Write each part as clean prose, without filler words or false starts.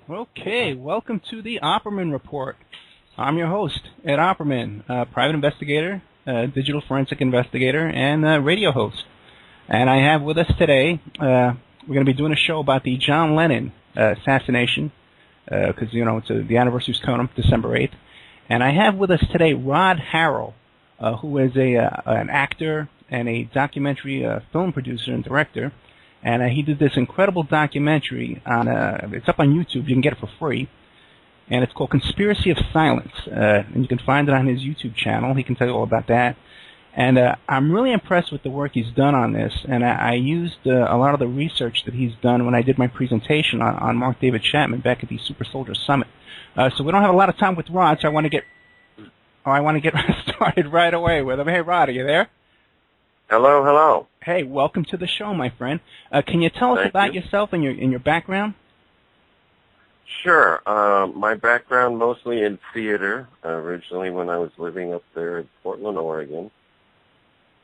Okay, welcome to the Opperman Report. I'm your host, Ed Opperman, private investigator, digital forensic investigator, and radio host. And I have with us today, we're going to be doing a show about the John Lennon assassination, because, it's the anniversary's coming up, December 8th. And I have with us today Rod Harrel, who is an actor and a documentary film producer and director. And he did this incredible documentary on, it's up on YouTube, you can get it for free, and it's called Conspiracy of Silence, and you can find it on his YouTube channel. He can tell you all about that. And I'm really impressed with the work he's done on this, and I used a lot of the research that he's done when I did my presentation on Mark David Chapman back at the Super Soldier Summit. So we don't have a lot of time with Rod, so I want to get started right away with him. Hey, Rod, are you there? Hello, hello. Hey, welcome to the show, my friend. Can you tell us about yourself and your background? Sure. My background mostly in theater. Originally, when I was living up there in Portland, Oregon,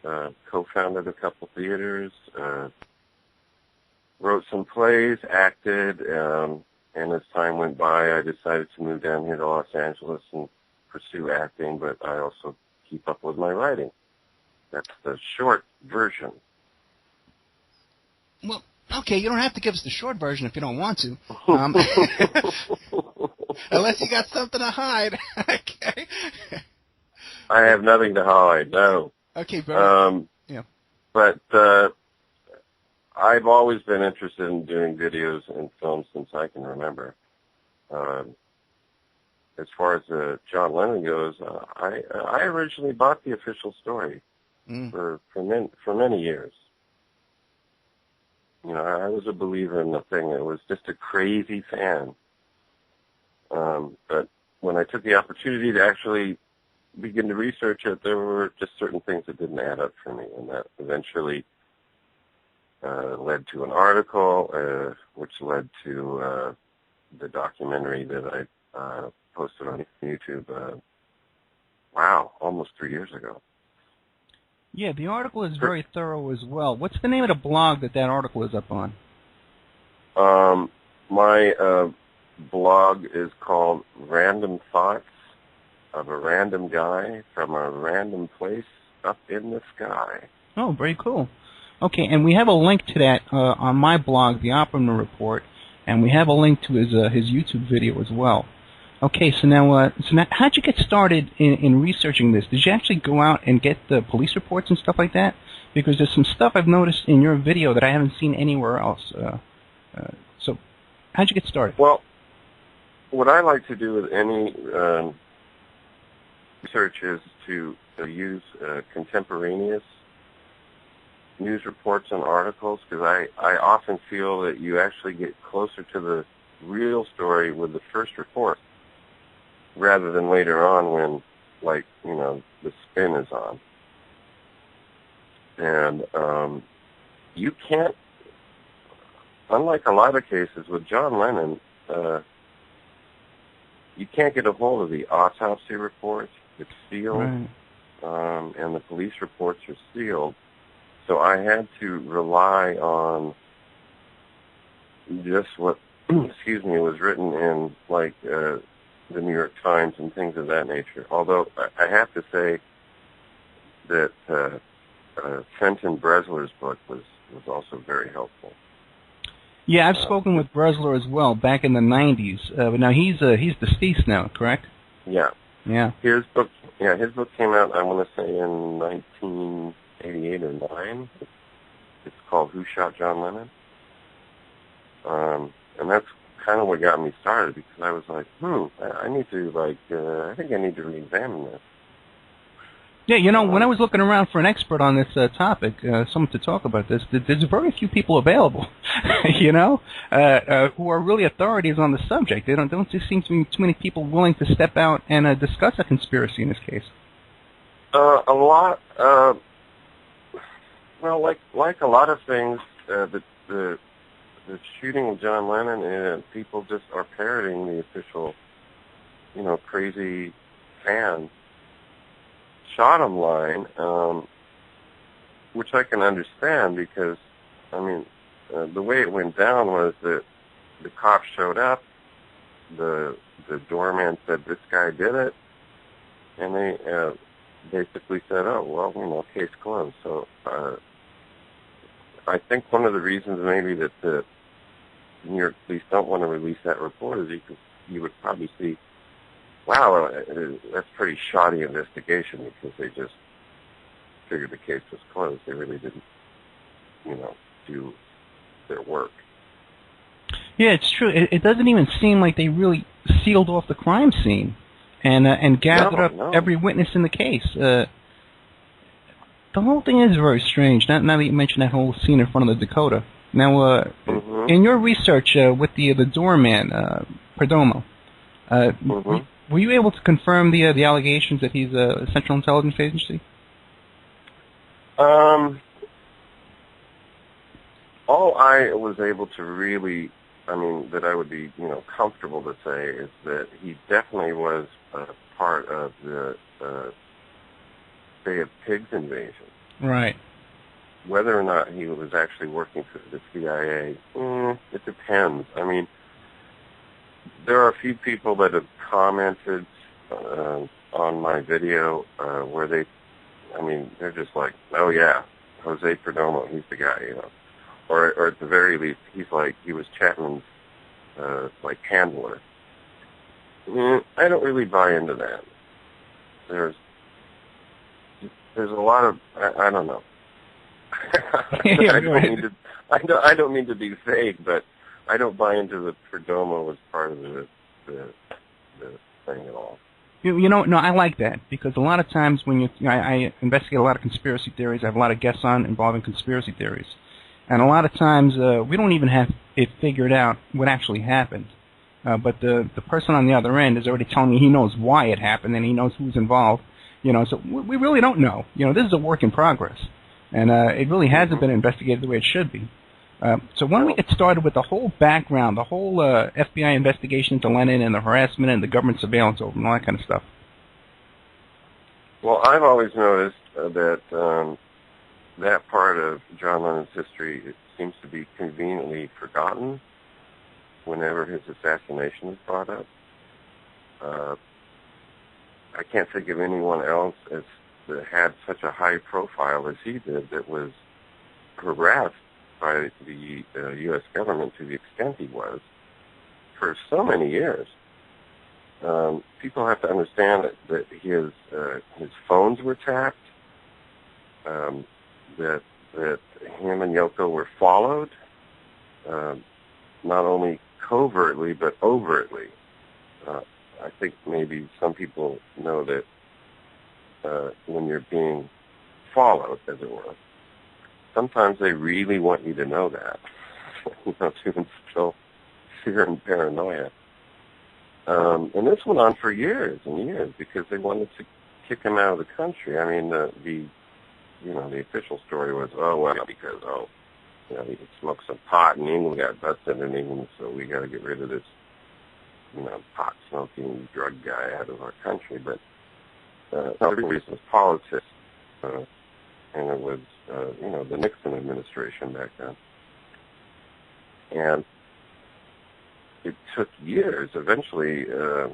co-founded a couple theaters, wrote some plays, acted, and as time went by, I decided to move down here to Los Angeles and pursue acting, but I also keep up with my writing. That's the short version. Well, okay, you don't have to give us the short version if you don't want to. Unless you got something to hide. Okay. I have nothing to hide, no. Okay, yeah. But I've always been interested in doing videos and films since I can remember. As far as John Lennon goes, I originally bought the official story. For many years. I was a believer in the thing. I was just a crazy fan. But when I took the opportunity to actually begin to research it, there were just certain things that didn't add up for me, and that eventually led to an article, which led to the documentary that I posted on YouTube, almost 3 years ago. Yeah, the article is very thorough as well. What's the name of the blog that article is up on? My blog is called Random Thoughts of a Random Guy from a Random Place Up in the Sky. Oh, very cool. Okay, and we have a link to that on my blog, the Opperman Report, and we have a link to his YouTube video as well. Okay, so now how'd you get started in researching this? Did you actually go out and get the police reports and stuff like that? Because there's some stuff I've noticed in your video that I haven't seen anywhere else. So how'd you get started? Well, what I like to do with any research is to use contemporaneous news reports and articles, because I often feel that you actually get closer to the real story with the first report, rather than later on when, the spin is on. And you can't, unlike a lot of cases with John Lennon, you can't get a hold of the autopsy report. It's sealed, right. And the police reports are sealed. So I had to rely on just what, was written in, the New York Times and things of that nature. Although I have to say that Fenton Bresler's book was also very helpful. Yeah, I've spoken with Bresler as well back in the 90s. But now he's deceased now, correct? Yeah. Yeah. His book came out, I want to say, in 1988 or 9. It's called Who Shot John Lennon? And that's kind of what got me started, because I was like, I need to, I think I need to re-examine this. Yeah, when I was looking around for an expert on this topic, someone to talk about this, there's very few people available, who are really authorities on the subject. There don't seem to be too many people willing to step out and discuss a conspiracy in this case. A lot, like a lot of things, the shooting of John Lennon, people just are parroting the official, crazy fan shot him line, which I can understand, because, the way it went down was that the cops showed up, the doorman said this guy did it, and they basically said, oh, well, case closed. So I think one of the reasons maybe that the New York police don't want to release that report is you would probably see, wow, that's pretty shoddy investigation, because they just figured the case was closed. They really didn't, do their work. Yeah, it's true. It doesn't even seem like they really sealed off the crime scene and gathered up every witness in the case. The whole thing is very strange. Now that you mention that whole scene in front of the Dakota. Now, in your research with the doorman, Perdomo, were you able to confirm the allegations that he's a Central Intelligence Agency? All I was able to really, that I would be, comfortable to say is that he definitely was part of the Bay of Pigs invasion. Right. Whether or not he was actually working for the CIA, it depends. There are a few people that have commented on my video where they're just like, oh yeah, Jose Perdomo, he's the guy, Or at the very least, he was Chapman's handler. I don't really buy into that. There's a lot of I don't know. I don't mean to be vague, but I don't buy into the Perdomo as part of the thing at all. No, I like that, because a lot of times when I investigate a lot of conspiracy theories, I have a lot of guests on involving conspiracy theories. And a lot of times we don't even have it figured out what actually happened. But the person on the other end is already telling me he knows why it happened and he knows who's involved. So we really don't know. This is a work in progress. And it really hasn't been investigated the way it should be. So when we get started with the whole background, the whole FBI investigation into Lennon and the harassment and the government surveillance over him and all that kind of stuff. Well, I've always noticed that that part of John Lennon's history, it seems to be conveniently forgotten whenever his assassination is brought up. I can't think of anyone else that had such a high profile as he did that was harassed by the U.S. government to the extent he was for so many years. People have to understand that his phones were tapped, that him and Yoko were followed, not only covertly but overtly. I think maybe some people know that when you're being followed, as it were, sometimes they really want you to know that, to instill fear and paranoia. And this went on for years and years because they wanted to kick him out of the country. The official story was, because he smoked some pot in England, got busted in England, so we got to get rid of this, pot-smoking drug guy out of our country. But the reason was politics, and it was, the Nixon administration back then. And it took years. Eventually, the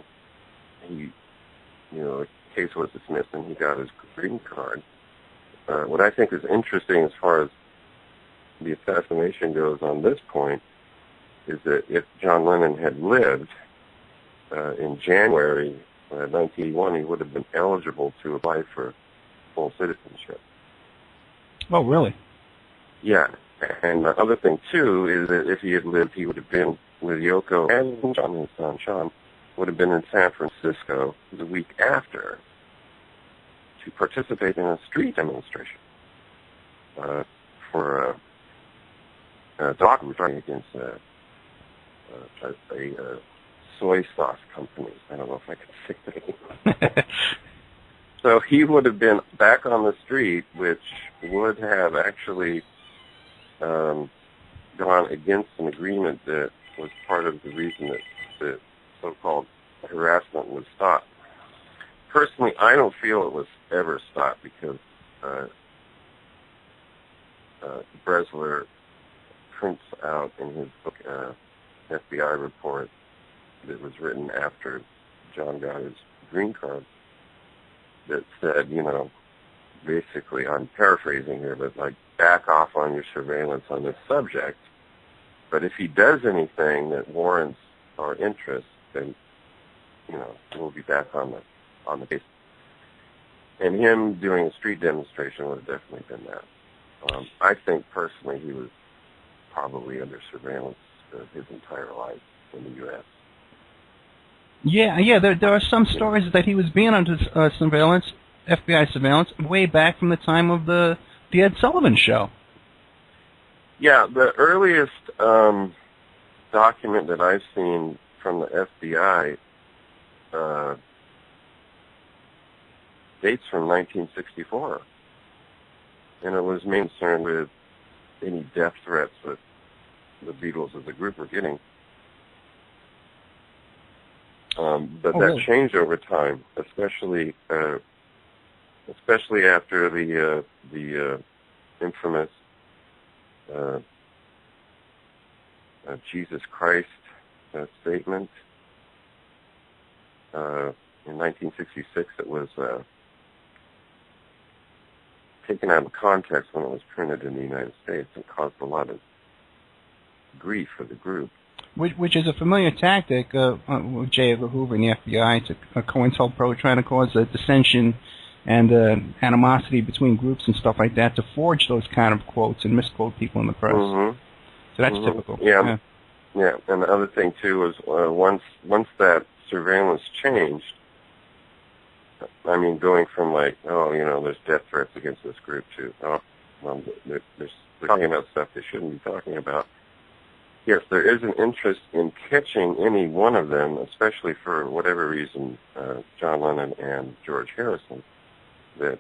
case was dismissed and he got his green card. What I think is interesting as far as the assassination goes on this point is that if John Lennon had lived in January 1981, he would have been eligible to apply for full citizenship. Oh, really? Yeah. And the other thing, too, is that if he had lived, he would have been with Yoko and John, his son Sean, would have been in San Francisco the week after to participate in a street demonstration for a dog fighting against a soy sauce company. I don't know if I can say the name. So he would have been back on the street, which would have actually gone against an agreement that was part of the reason that the so-called harassment was stopped. Personally, I don't feel it was ever stopped because Bresler prints out in his book, FBI report, that was written after John got his green card that said, basically, I'm paraphrasing here, but like, back off on your surveillance on this subject. But if he does anything that warrants our interest, then, we'll be back on the case. And him doing a street demonstration would have definitely been that. I think personally he was probably under surveillance his entire life in the U.S. Yeah. There are some stories that he was being under surveillance, FBI surveillance, way back from the time of the Ed Sullivan Show. Yeah, the earliest document that I've seen from the FBI dates from 1964, and it was mainly concerned with any death threats that the Beatles as a group were getting. But that really? changed over time, especially after the infamous Jesus Christ statement in 1966. It was taken out of context when it was printed in the United States and caused a lot of grief for the group. Which is a familiar tactic with J. Edgar Hoover and the FBI to COENTELPRO, trying to cause a dissension and animosity between groups and stuff like that, to forge those kind of quotes and misquote people in the press. Mm-hmm. So that's typical. Yeah. And the other thing too is once that surveillance changed, I mean, going from like, there's death threats against this group to, they're talking about stuff they shouldn't be talking about. Yes, there is an interest in catching any one of them, especially for whatever reason, John Lennon and George Harrison, that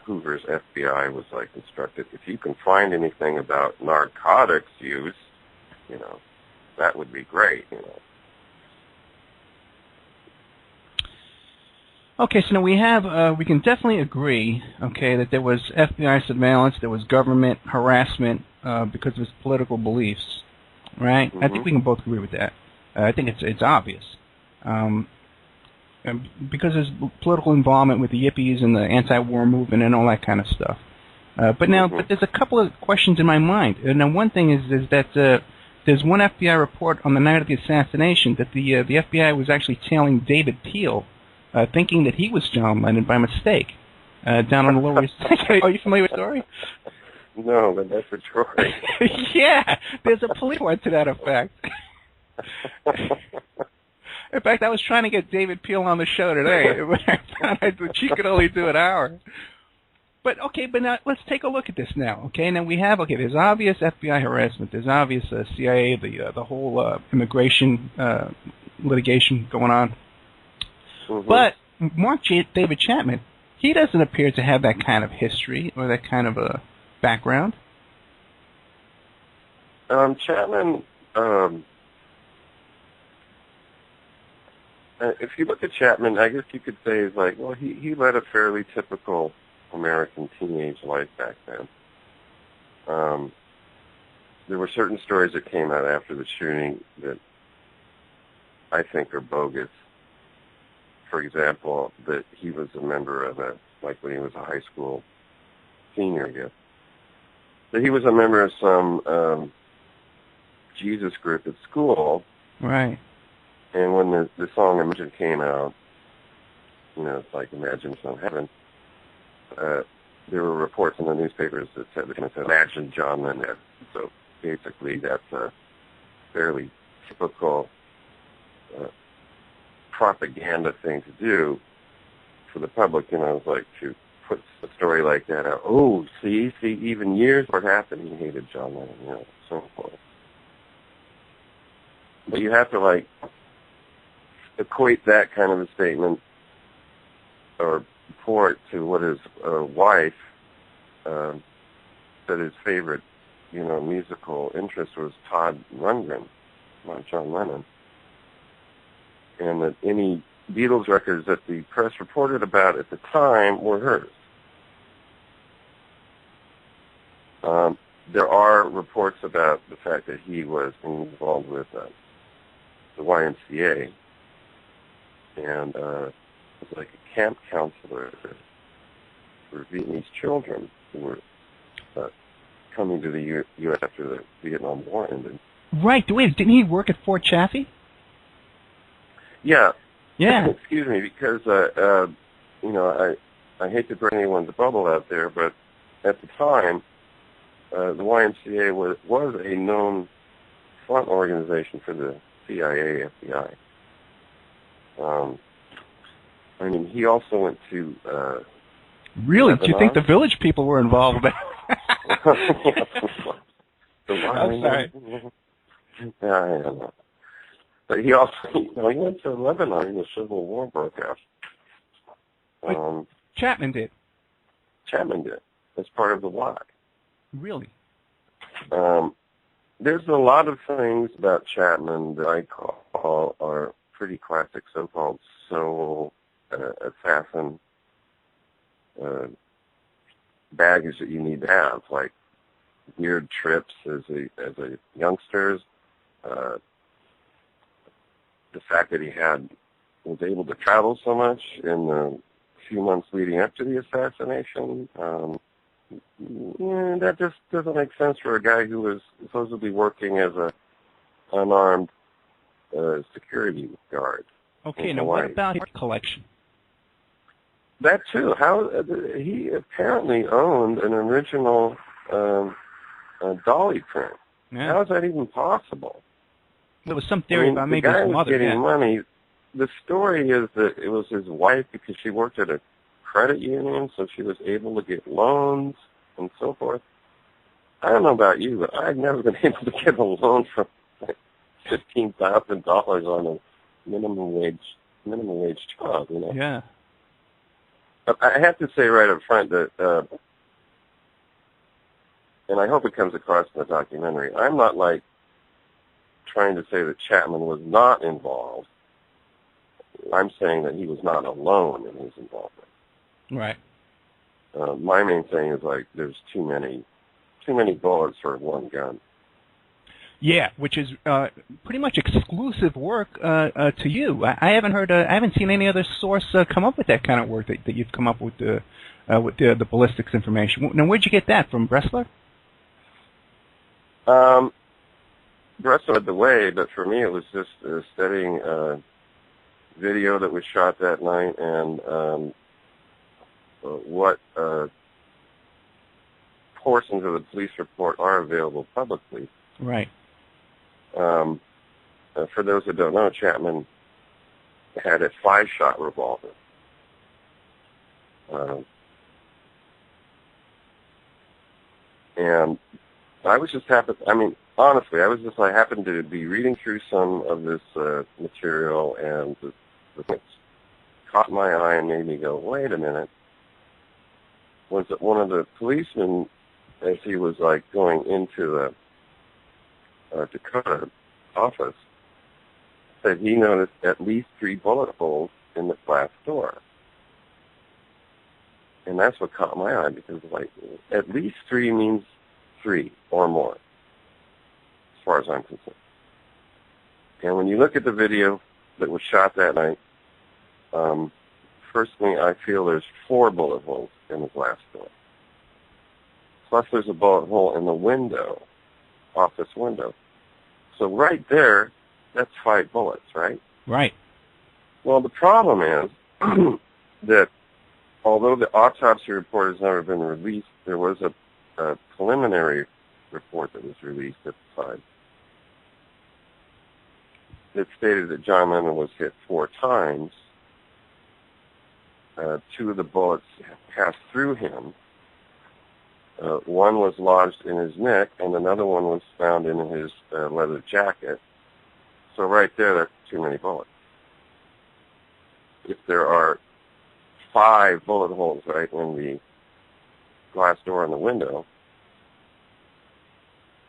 Hoover's FBI was like instructed, if you can find anything about narcotics use, that would be great, Okay, so now we can definitely agree, that there was FBI surveillance, there was government harassment because of his political beliefs, right? Mm-hmm. I think we can both agree with that. I think it's obvious. Because of his political involvement with the Yippies and the anti-war movement and all that kind of stuff. But there's a couple of questions in my mind. Now, one thing is that there's one FBI report on the night of the assassination that the FBI was actually tailing David Peel, thinking that he was John Lennon by mistake, down on the Lower East Side. Are you familiar with the story? No, but that's a story. Yeah, there's a police report to that effect. In fact, I was trying to get David Peel on the show today, but I found that she could only do an hour. But now let's take a look at this now. Okay, now we have there's obvious FBI harassment, there's obvious CIA, the whole immigration litigation going on. Mm-hmm. But Mark David Chapman, he doesn't appear to have that kind of history or that kind of a background. Chapman, if you look at Chapman, I guess you could say he's like, well, he led a fairly typical American teenage life back then. There were certain stories that came out after the shooting that I think are bogus. For example, that he was a member of when he was a high school senior, I guess, that he was a member of some Jesus group at school. Right. And when the song Imagine came out, it's like Imagine Some Heaven, there were reports in the newspapers that said, Imagine John Lennon. So basically that's a fairly typical propaganda thing to do for the public, it's like to put a story like that out. Oh, see, even years what happened, he hated John Lennon, so forth. But you have to equate that kind of a statement or report to what his wife said his favorite, musical interest was Todd Rundgren, not John Lennon. And that any Beatles records that the press reported about at the time were hers. There are reports about the fact that he was involved with the YMCA, and was like a camp counselor for Vietnamese children who were coming to the U.S. after the Vietnam War ended. Right. Wait, didn't he work at Fort Chaffee? Yeah. Yeah. Excuse me, because I hate to burn anyone's bubble out there, but at the time, the YMCA was a known front organization for the CIA, FBI. I mean, he also went to really? Lebanon. Do you think the village people were involved? I'm sorry. Yeah, I don't know. But he also, he went to Lebanon when the Civil War broke out. Chapman did. Chapman did, as part of the bloc. Really? There's a lot of things about Chapman that I call are pretty classic so-called soul assassin baggage that you need to have, like weird trips as a youngsters, the fact that he was able to travel so much in the few months leading up to the assassination. That just doesn't make sense for a guy who was supposedly working as a unarmed security guard. Okay, now what about his collection? That too. How he apparently owned an original Dolly print. Yeah. How is that even possible? There was some theory about maybe the guy his was mother. getting money. The story is that it was his wife because she worked at a credit union, so she was able to get loans and so forth. I don't know about you, but I've never been able to get a loan for like $15,000 on a minimum wage job. Yeah. But I have to say right up front that, and I hope it comes across in the documentary, I'm not like trying to say that Chapman was not involved. I'm saying that he was not alone in his involvement. Right. My main thing is like there's too many bullets for one gun. Yeah, which is pretty much exclusive work to you. I haven't seen any other source come up with that kind of work that you've come up with the ballistics information. Now, where'd you get that from, Bressler? Bressler led the way, but for me it was just studying video that was shot that night and what portions of the police report are available publicly. Right. For those that don't know, Chapman had a 5-shot revolver. And I was just honestly, I happened to be reading through some of this material, and the thing caught my eye and made me go, wait a minute. Was that one of the policemen, as he was like going into the Dakota office, said he noticed at least 3 bullet holes in the glass door. And that's what caught my eye, because like at least 3 means 3 or more, as far as I'm concerned. And when you look at the video that was shot that night, first thing I feel there's 4 bullet holes in the glass door. Plus there's a bullet hole in the window, office window. So right there, that's 5 bullets, right? Right. Well, the problem is that although the autopsy report has never been released, there was a preliminary report that was released at the time. It stated that John Lennon was hit 4 times. 2 of the bullets passed through him. One was lodged in his neck, and another one was found in his leather jacket. So right there, that's too many bullets. If there are 5 bullet holes right in the glass door in the window,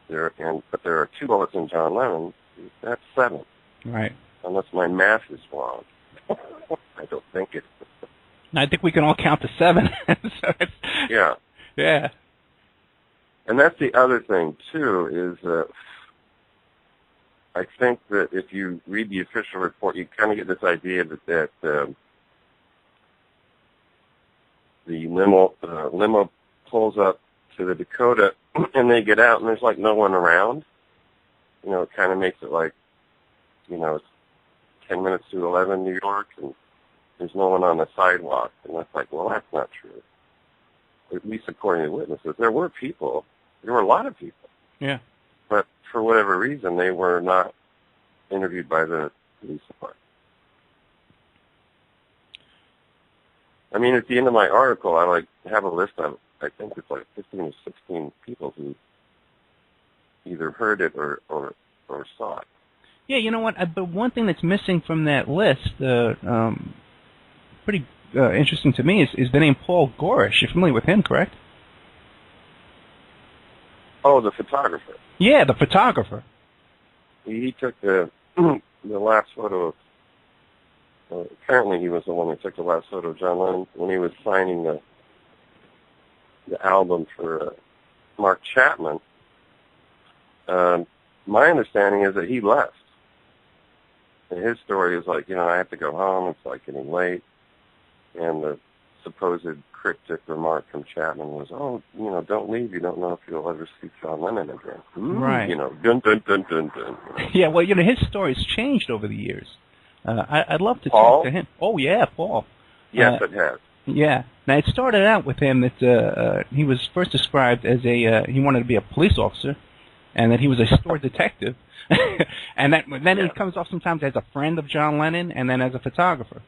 but there are 2 bullets in John Lennon, that's 7. Right. Unless my math is wrong. I don't think it. I think we can all count to 7. So yeah. Yeah. And that's the other thing, too, is that I think that if you read the official report, you kind of get this idea that the limo pulls up to the Dakota, and they get out, and there's like no one around. You know, it kind of makes it like, you know, it's 10 minutes to 11 New York, and there's no one on the sidewalk. And that's like, well, that's not true. At least according to witnesses, there were people. There were a lot of people. Yeah. But for whatever reason, they were not interviewed by the police department. I mean, at the end of my article, I like have a list of, I think it's like 15 or 16 people who either heard it or saw it. Yeah, you know what? But one thing that's missing from that list, pretty interesting to me, is the name Paul Gorish. You're familiar with him, correct? Oh, the photographer. Yeah, the photographer. He took the last photo of, apparently he was the one who took the last photo of John Lennon when he was signing the album for Mark Chapman. My understanding is that he left. And his story is like, you know, I have to go home, it's like getting late. And the supposed cryptic remark from Chapman was, oh, you know, don't leave. You don't know if you'll ever see John Lennon again. Ooh, right. You know, dun, dun, dun, dun, dun. Yeah, well, you know, his story's changed over the years. I'd love to Paul? talk to him. Oh, yeah, Paul. Yes, it has. Yeah. Now, it started out with him that he was first described as he wanted to be a police officer, and that he was a store detective. And then he comes off sometimes as a friend of John Lennon and then as a photographer.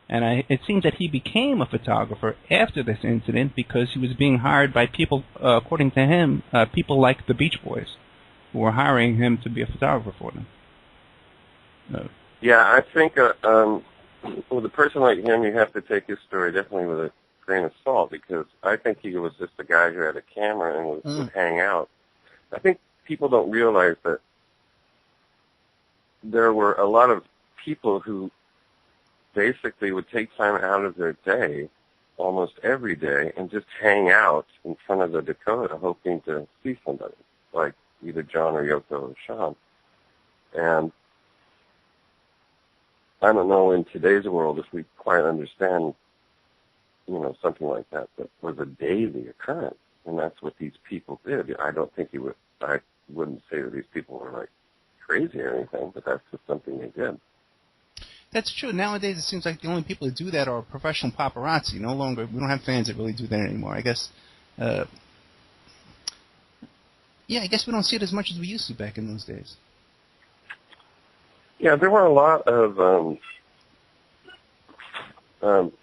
And it seems that he became a photographer after this incident because he was being hired by people, according to him, people like the Beach Boys, who were hiring him to be a photographer for them. Yeah, I think with a person like him, you have to take his story definitely with a grain of salt, because I think he was just a guy who had a camera and would hang out. I think people don't realize that there were a lot of people who basically would take time out of their day, almost every day, and just hang out in front of the Dakota hoping to see somebody, like either John or Yoko or Sean. And I don't know in today's world if we quite understand, you know, something like that was a daily occurrence, and that's what these people did. I wouldn't say that these people were like crazy or anything, but that's just something they did. That's true. Nowadays, it seems like the only people who do that are professional paparazzi. We don't have fans that really do that anymore. I guess, I guess we don't see it as much as we used to back in those days. Yeah, there were a lot of,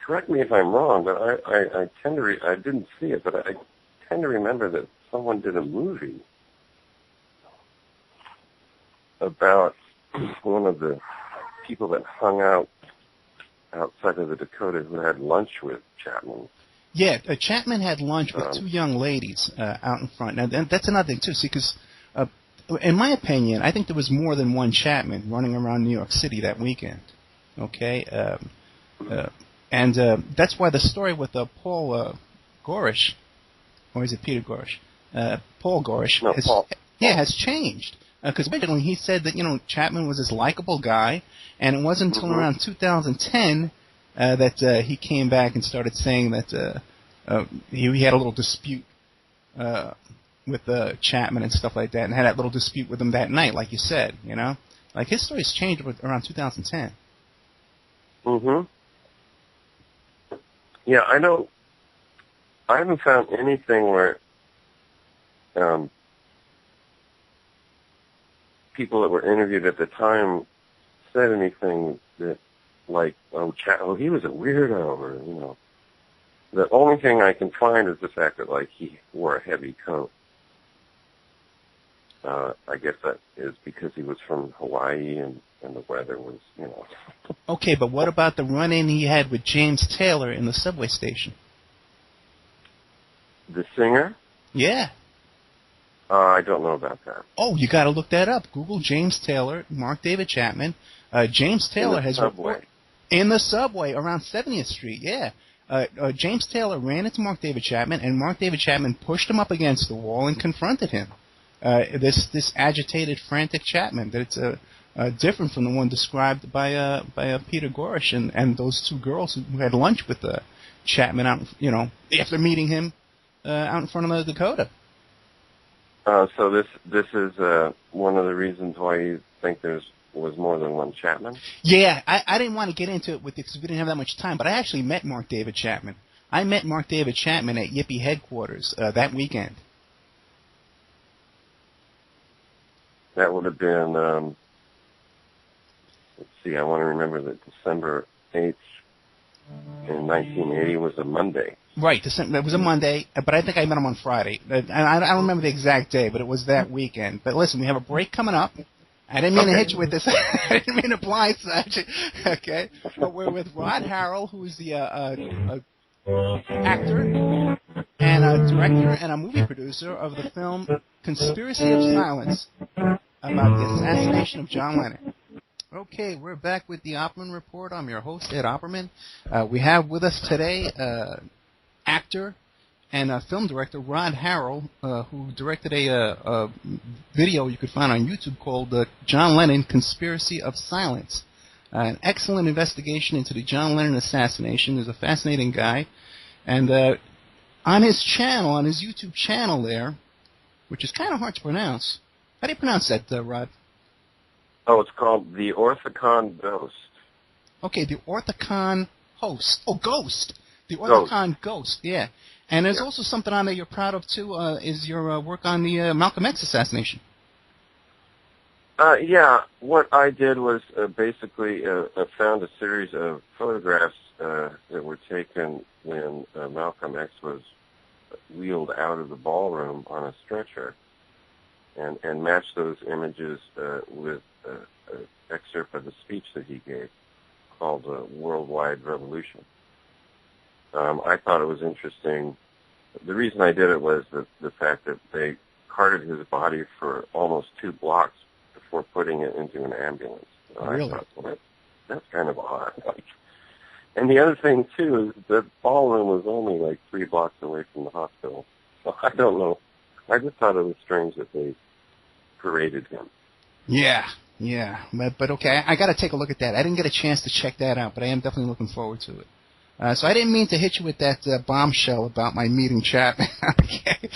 correct me if I'm wrong, but I tend to, I didn't see it, but I tend to remember that someone did a movie about one of the people that hung out outside of the Dakota who had lunch with Chapman. Yeah, Chapman had lunch with two young ladies out in front. Now, that's another thing, too. See, because in my opinion, I think there was more than one Chapman running around New York City that weekend. Okay? And that's why the story with Paul Gorish, or is it Peter Gorish? Paul Gorish. No, Paul. Yeah, has changed. Because originally he said that, you know, Chapman was this likable guy, and it wasn't until around 2010 that he came back and started saying that he had a little dispute with Chapman and stuff like that, and had that little dispute with him that night, like you said, you know? Like, his story's changed around 2010. Yeah, I haven't found anything where people that were interviewed at the time said anything that, like, he was a weirdo, or, you know. The only thing I can find is the fact that, like, he wore a heavy coat. I guess that is because he was from Hawaii and the weather was, you know. Okay, but what about the run-in he had with James Taylor in the subway station? The singer? Yeah. I don't know about that. Oh, you got to look that up. Google James Taylor, Mark David Chapman. James Taylor has reported in the subway around 70th Street. Yeah. James Taylor ran into Mark David Chapman, and Mark David Chapman pushed him up against the wall and confronted him. this agitated, frantic Chapman. That it's different from the one described by Peter Gorish and those two girls who had lunch with Chapman out, after meeting him out in front of the Dakota. So this is one of the reasons why you think was more than one Chapman? Yeah, I didn't want to get into it with it because we didn't have that much time, but I actually met Mark David Chapman. I met Mark David Chapman at Yippee headquarters that weekend. That would have been, let's see, I want to remember that December 8th in 1980 was a Monday. Right, it was a Monday, but I think I met him on Friday. I don't remember the exact day, but it was that weekend. But listen, we have a break coming up. I didn't mean to hit you with this. I didn't mean to blindside you. Okay, but we're with Rod Harrel, who is the actor and a director and a movie producer of the film Conspiracy of Silence about the assassination of John Lennon. Okay, we're back with the Opperman Report. I'm your host, Ed Opperman. We have with us today actor and film director Rod Harrel, who directed a video you could find on YouTube called John Lennon Conspiracy of Silence. An excellent investigation into the John Lennon assassination. He's a fascinating guy. And on his channel, on his YouTube channel there, which is kind of hard to pronounce. How do you pronounce that, Rod? Oh, it's called The Orthicon Ghost. Okay, The Orthicon Host. Oh, Ghost. The Orthicon Ghost, yeah. And there's also something on there you're proud of, too, is your work on the Malcolm X assassination. Yeah, what I did was basically found a series of photographs that were taken when Malcolm X was wheeled out of the ballroom on a stretcher, and matched those images with an excerpt of a speech that he gave called Worldwide Revolution. I thought it was interesting. The reason I did it was the fact that they carted his body for almost 2 blocks before putting it into an ambulance. So really? I thought, well, that's kind of odd. And the other thing, too, is the ballroom was only like 3 blocks away from the hospital. So I don't know. I just thought it was strange that they paraded him. Yeah. But okay, I got to take a look at that. I didn't get a chance to check that out, but I am definitely looking forward to it. So I didn't mean to hit you with that bombshell about my meeting Chapman. Okay.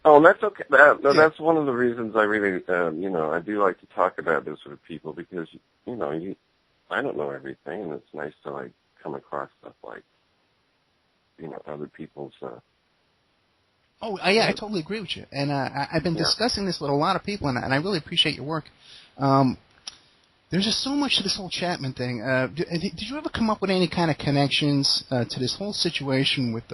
Oh, that's okay. That's one of the reasons I really, I do like to talk about this with people because, I don't know everything, and it's nice to, come across stuff like, other people's... I totally agree with you. And I've been discussing this with a lot of people, and I really appreciate your work. There's just so much to this whole Chapman thing. Did you ever come up with any kind of connections to this whole situation with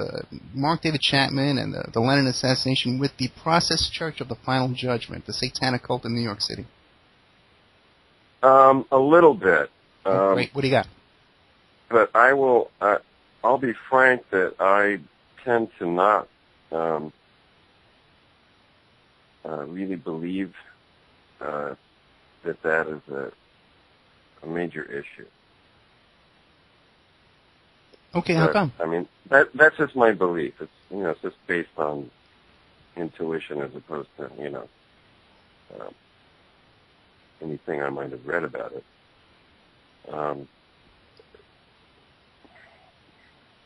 Mark David Chapman and the Lennon assassination with the Process Church of the Final Judgment, the satanic cult in New York City? A little bit. Great. What do you got? But I'll be frank that I tend to not really believe that is a major issue. Okay, how come? I mean, that's just my belief. It's it's just based on intuition as opposed to anything I might have read about it.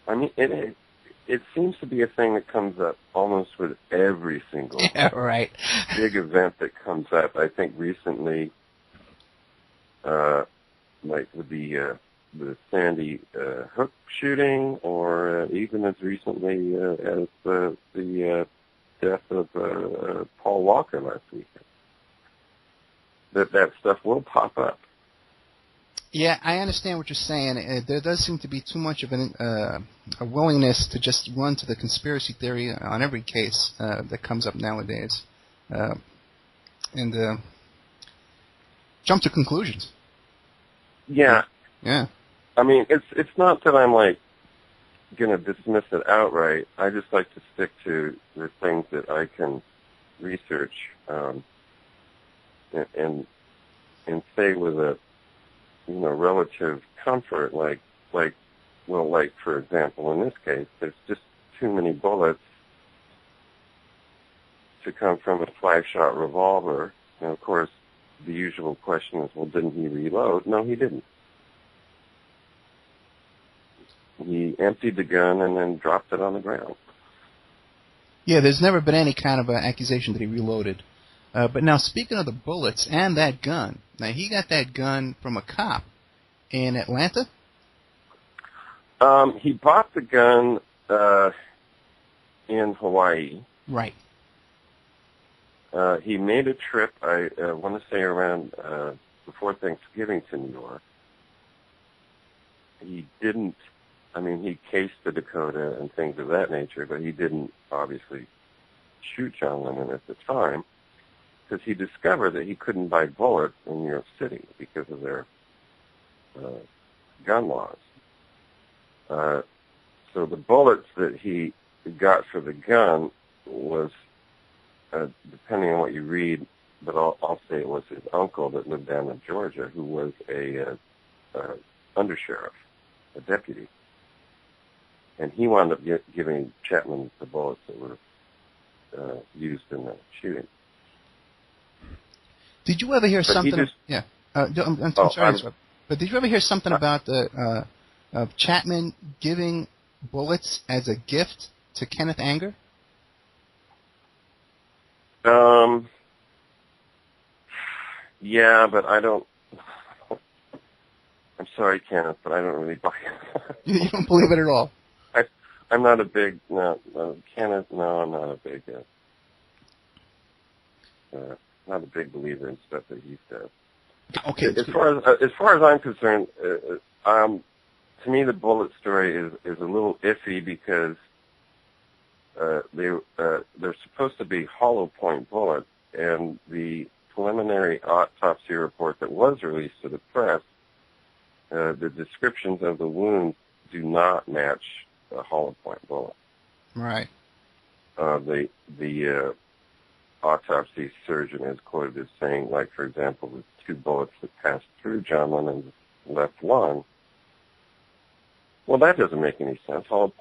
I mean, it seems to be a thing that comes up almost with every single big event that comes up. I think recently, like with the Sandy Hook shooting, or even as recently as the death of Paul Walker last week, that stuff will pop up. Yeah, I understand what you're saying. There does seem to be too much of a willingness to just run to the conspiracy theory on every case that comes up nowadays, and jump to conclusions. Yeah. I mean, it's not that I'm gonna dismiss it outright. I just like to stick to the things that I can research and say with a relative comfort, like for example, in this case, there's just too many bullets to come from a 5-shot revolver. And, of course, the usual question is, well, didn't he reload? No, he didn't. He emptied the gun and then dropped it on the ground. Yeah, there's never been any kind of accusation that he reloaded. But now, speaking of the bullets and that gun, now he got that gun from a cop in Atlanta? He bought the gun in Hawaii. Right. He made a trip, I want to say around before Thanksgiving, to New York. He didn't, he cased the Dakota and things of that nature, but he didn't obviously shoot John Lennon at the time because he discovered that he couldn't buy bullets in New York City because of their gun laws. So the bullets that he got for the gun was, depending on what you read, but I'll say it was his uncle that lived down in Georgia, who was a undersheriff, a deputy. And he wound up giving Chapman the bullets that were used in the shooting. Did you ever hear something? Yeah. I'm sorry, but did you ever hear something about of Chapman giving bullets as a gift to Kenneth Anger? Yeah, but I don't. I'm sorry, Kenneth, but I don't really buy it. You don't believe it at all? I'm not a big Kenneth. No, I'm not a big. Not a big believer in stuff that he says. Okay. As far as I'm concerned, to me the bullet story is a little iffy because they're supposed to be hollow point bullets, and the preliminary autopsy report that was released to the press, the descriptions of the wounds do not match a hollow point bullet. Right. The autopsy surgeon is quoted as saying, like, for example, the 2 bullets that passed through John Lennon's left lung. Well, that doesn't make any sense. Hollow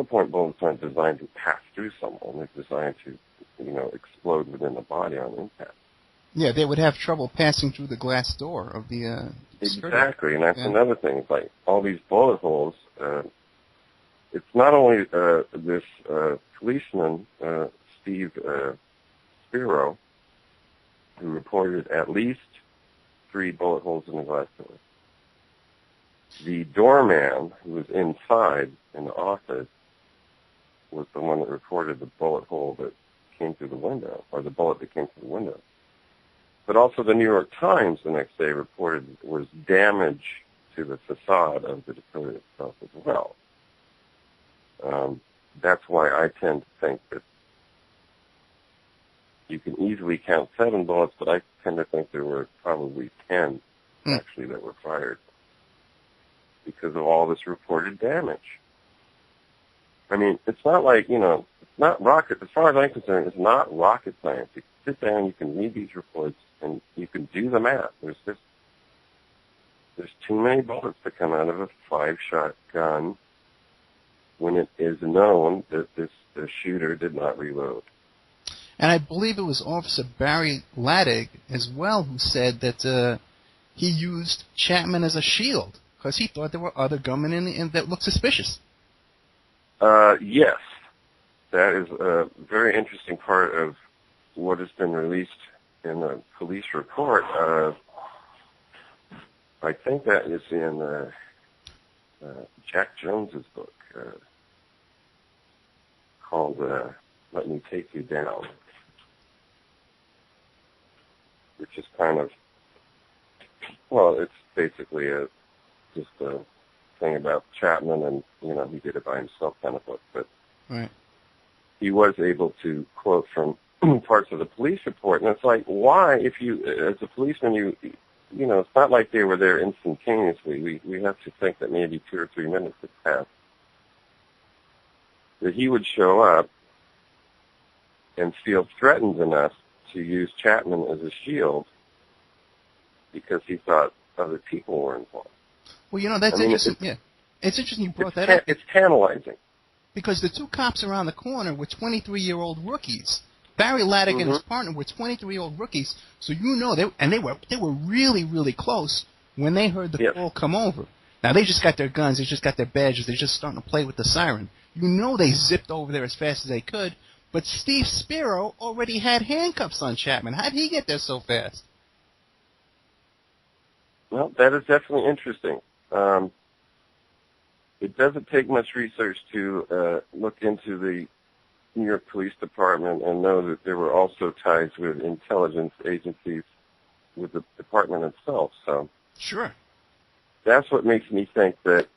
point bullets aren't designed to pass through someone. They're designed to, explode within the body on impact. Yeah, they would have trouble passing through the glass door of the Exactly, and that's another thing. It's like all these bullet holes. It's not only this policeman, Steve Spiro, who reported at least 3 bullet holes in the glass door. The doorman, who was inside in the office, was the one that reported the bullet hole that came through the window, or the bullet that came through the window. But also the New York Times the next day reported was damage to the facade of the Dakota itself as well. That's why I tend to think that you can easily count 7 bullets, but I tend to think there were probably 10 actually that were fired because of all this reported damage. It's not like, it's not rocket, as far as I'm concerned, it's not rocket science. You can sit down, you can read these reports, and you can do the math. There's too many bullets to come out of a 5-shot gun when it is known that the shooter did not reload. And I believe it was Officer Barry Laddig as well who said that he used Chapman as a shield because he thought there were other gunmen in that looked suspicious. Yes. That is a very interesting part of what has been released in the police report. I think that is in Jack Jones's book called Let Me Take You Down, which is kind of, it's basically just a thing about Chapman and, he did it by himself kind of book. But right. He was able to quote from parts of the police report, and it's like, why, if you, as a policeman, it's not like they were there instantaneously. We have to think that maybe 2 or 3 minutes had passed. That he would show up and feel threatened enough to use Chapman as a shield because he thought other people were involved. Well, that's interesting. It's interesting you brought that up. It's tantalizing. Because the 2 cops around the corner were 23-year-old rookies Barry Laddick and his partner were 23-year-old rookies, so they were really, really close when they heard the call come over. Now, they just got their guns, they just got their badges, they're just starting to play with the siren. They zipped over there as fast as they could, but Steve Spiro already had handcuffs on Chapman. How'd he get there so fast? Well, that is definitely interesting. It doesn't take much research to look into the New York Police Department and know that there were also ties with intelligence agencies with the department itself. So sure, that's what makes me think that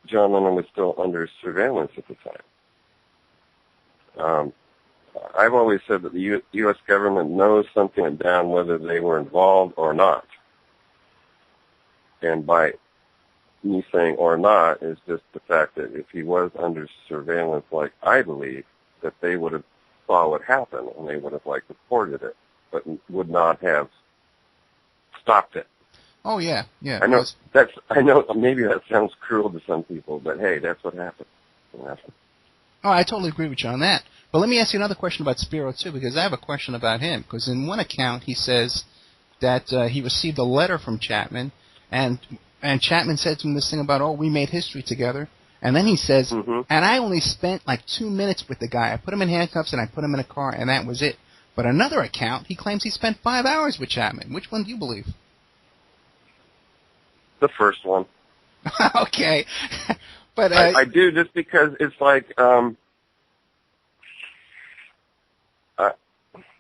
John Lennon was still under surveillance at the time. I've always said that the U.S. government knows something went down whether they were involved or not. And by me saying or not is just the fact that if he was under surveillance, like I believe, that they would have saw what happened and they would have reported it, but would not have stopped it. Oh yeah. I know maybe that sounds cruel to some people, but hey, that's what happened. Oh, I totally agree with you on that. But let me ask you another question about Spiro too, because I have a question about him. Because in one account he says that he received a letter from Chapman, and Chapman said to him this thing about, oh, we made history together. And then he says, and I only spent 2 minutes with the guy. I put him in handcuffs and I put him in a car, and that was it. But another account, he claims he spent 5 hours with Chapman. Which one do you believe? The first one. Okay. But I do, just because it's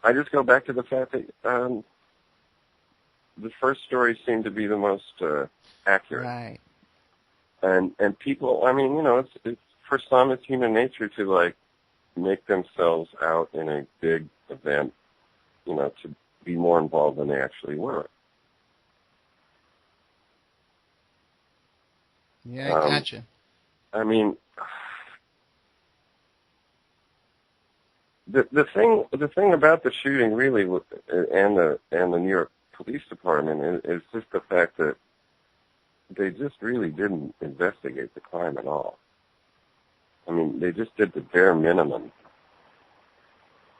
I just go back to the fact that the first story seemed to be the most accurate. Right. And people, it's for some, it's human nature to make themselves out in a big event, to be more involved than they actually were. Yeah, I gotcha. The thing about the shooting really and the New York Police Department is just the fact that they just really didn't investigate the crime at all. They just did the bare minimum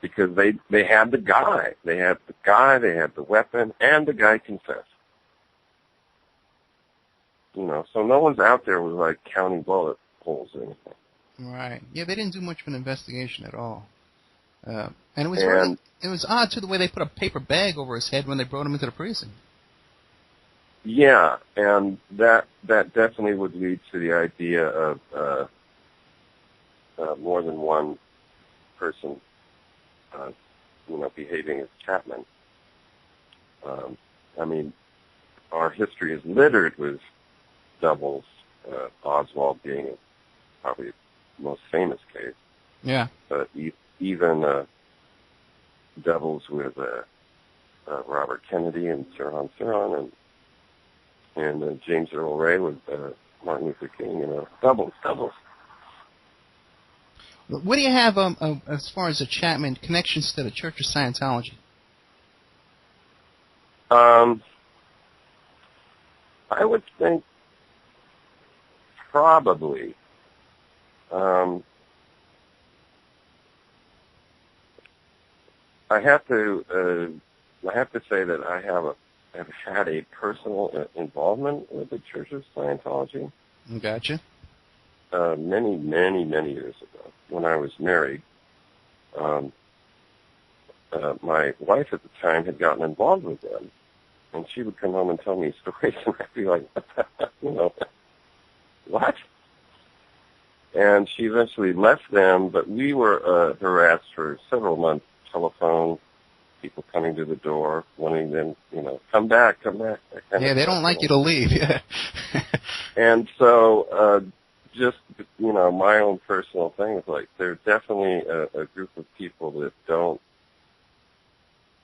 because they had the guy. They had the weapon, and the guy confessed. So no one's out there with counting bullet holes or anything. Right. Yeah, they didn't do much of an investigation at all. And it was it was odd too the way they put a paper bag over his head when they brought him into the precinct. Yeah, and that definitely would lead to the idea of more than one person, behaving as Chapman. Our history is littered with doubles, Oswald being probably the most famous case. Yeah. But even doubles with Robert Kennedy and Sirhan Sirhan and James Earl Ray with Martin Luther King, doubles. What do you have as far as the Chapman connections to the Church of Scientology? I would think probably. I have to say that I have had a personal involvement with the Church of Scientology. Gotcha. Many, many, many years ago, when I was married, my wife at the time had gotten involved with them, and she would come home and tell me stories, and I'd be like, what? And she eventually left them, but we were harassed for several months. Telephone, people coming to the door, wanting them, come back. Yeah, they don't like you to leave. Yeah. And so, just my own personal thing is there's definitely a group of people that don't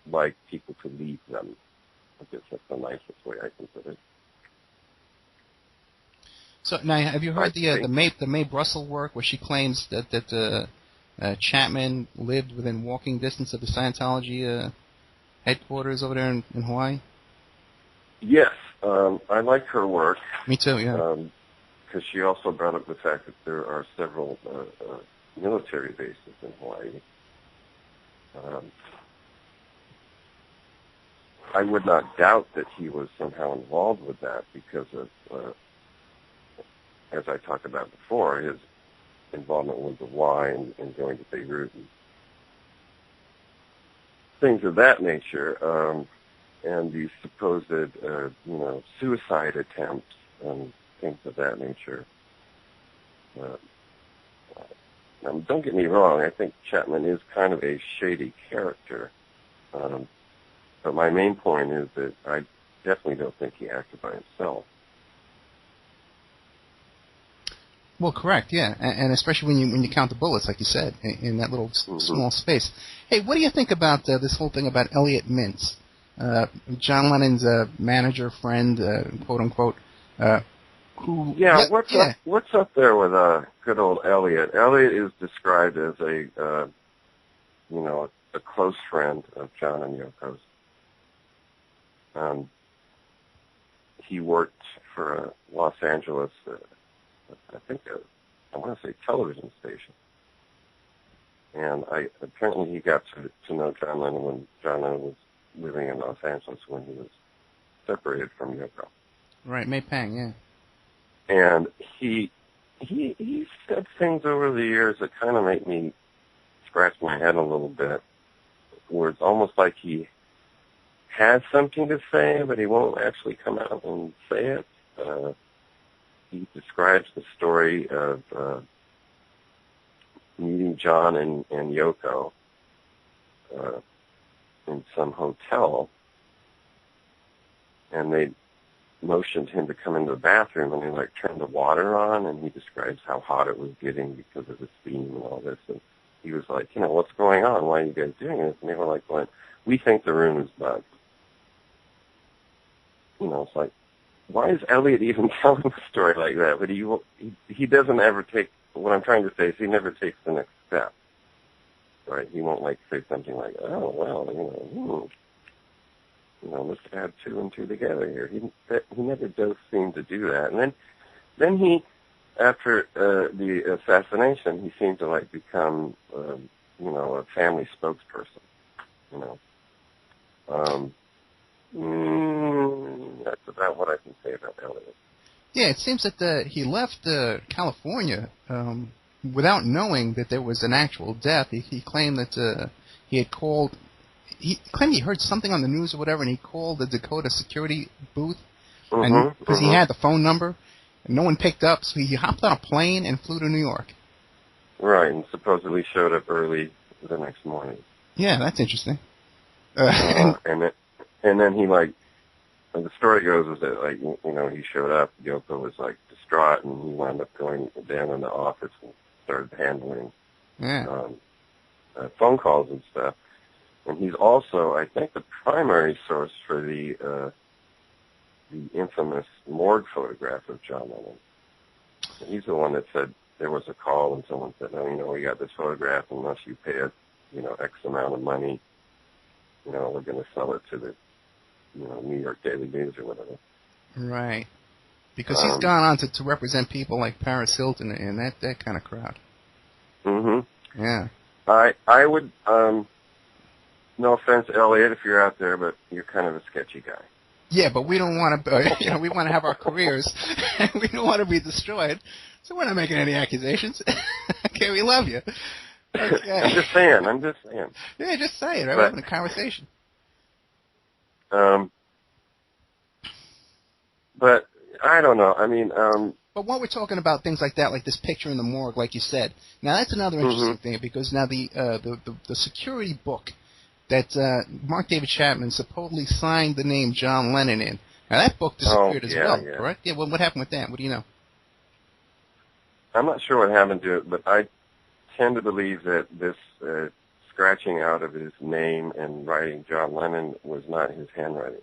like people to leave them. I guess that's the nicest way I can put it. So now, have you heard the Mae Brussel work where she claims that Chapman lived within walking distance of the Scientology headquarters over there in Hawaii? Yes, I like her work. Me too, yeah. Because she also brought up the fact that there are several military bases in Hawaii. I would not doubt that he was somehow involved with that because of, as I talked about before, his involvement with the Y and going to Beirut and things of that nature, and these supposed, suicide attempts and things of that nature. Now, don't get me wrong, I think Chapman is kind of a shady character, but my main point is that I definitely don't think he acted by himself. Well, correct, yeah, and especially when you count the bullets, like you said, in that little small space. Hey, what do you think about this whole thing about Elliot Mintz, John Lennon's manager, friend, quote unquote? What's up there with good old Elliot? Elliot is described as a close friend of John and Yoko's. He worked for a Los Angeles, I want to say television station. And apparently he got to know John Lennon when John Lennon was living in Los Angeles when he was separated from Yoko. Right, May Pang, yeah. And he said things over the years that kind of make me scratch my head a little bit, where it's almost like he has something to say, but he won't actually come out and say it. He describes the story of meeting John and Yoko in some hotel, and they motioned him to come into the bathroom, and they turned the water on, and he describes how hot it was getting because of the steam and all this, and he was like, what's going on? Why are you guys doing this? And they were like, well, we think the room is bugged. It's like, why is Elliot even telling a story like that? But he doesn't ever take, what I'm trying to say is he never takes the next step, right? He won't say something like, oh, well, let's add 2 and 2 together here. He never does seem to do that. And then he, after the assassination, he seemed to become, a family spokesperson, That's about what I can say about Elliot. Yeah, it seems that he left California without knowing that there was an actual death. He claimed that he had called. He claimed he heard something on the news or whatever, and he called the Dakota security booth, and because he had the phone number, and no one picked up, so he hopped on a plane and flew to New York. Right, and supposedly showed up early the next morning. Yeah, that's interesting. And then he the story goes is that he showed up, Yoko was distraught, and he wound up going down in the office and started handling phone calls and stuff. And he's also, I think, the primary source for the infamous morgue photograph of John Lennon. And he's the one that said there was a call and someone said, we got this photograph, unless you pay us, X amount of money, we're going to sell it to the New York Daily News or whatever. Right. Because he's gone on to represent people like Paris Hilton and that kind of crowd. Mm-hmm. Yeah. I would, no offense, Elliot, if you're out there, but you're kind of a sketchy guy. Yeah, but we don't want to, we want to have our careers, and we don't want to be destroyed, so we're not making any accusations. Okay, we love you. Okay. I'm just saying. Yeah, just say it, right? We're having a conversation. But I don't know. But while we're talking about things like that, like this picture in the morgue, like you said, now that's another interesting thing, because now the security book that Mark David Chapman supposedly signed the name John Lennon in. Now that book disappeared as well, correct? Yeah. Well, what happened with that? What do you know? I'm not sure what happened to it, but I tend to believe that this scratching out of his name and writing John Lennon was not his handwriting.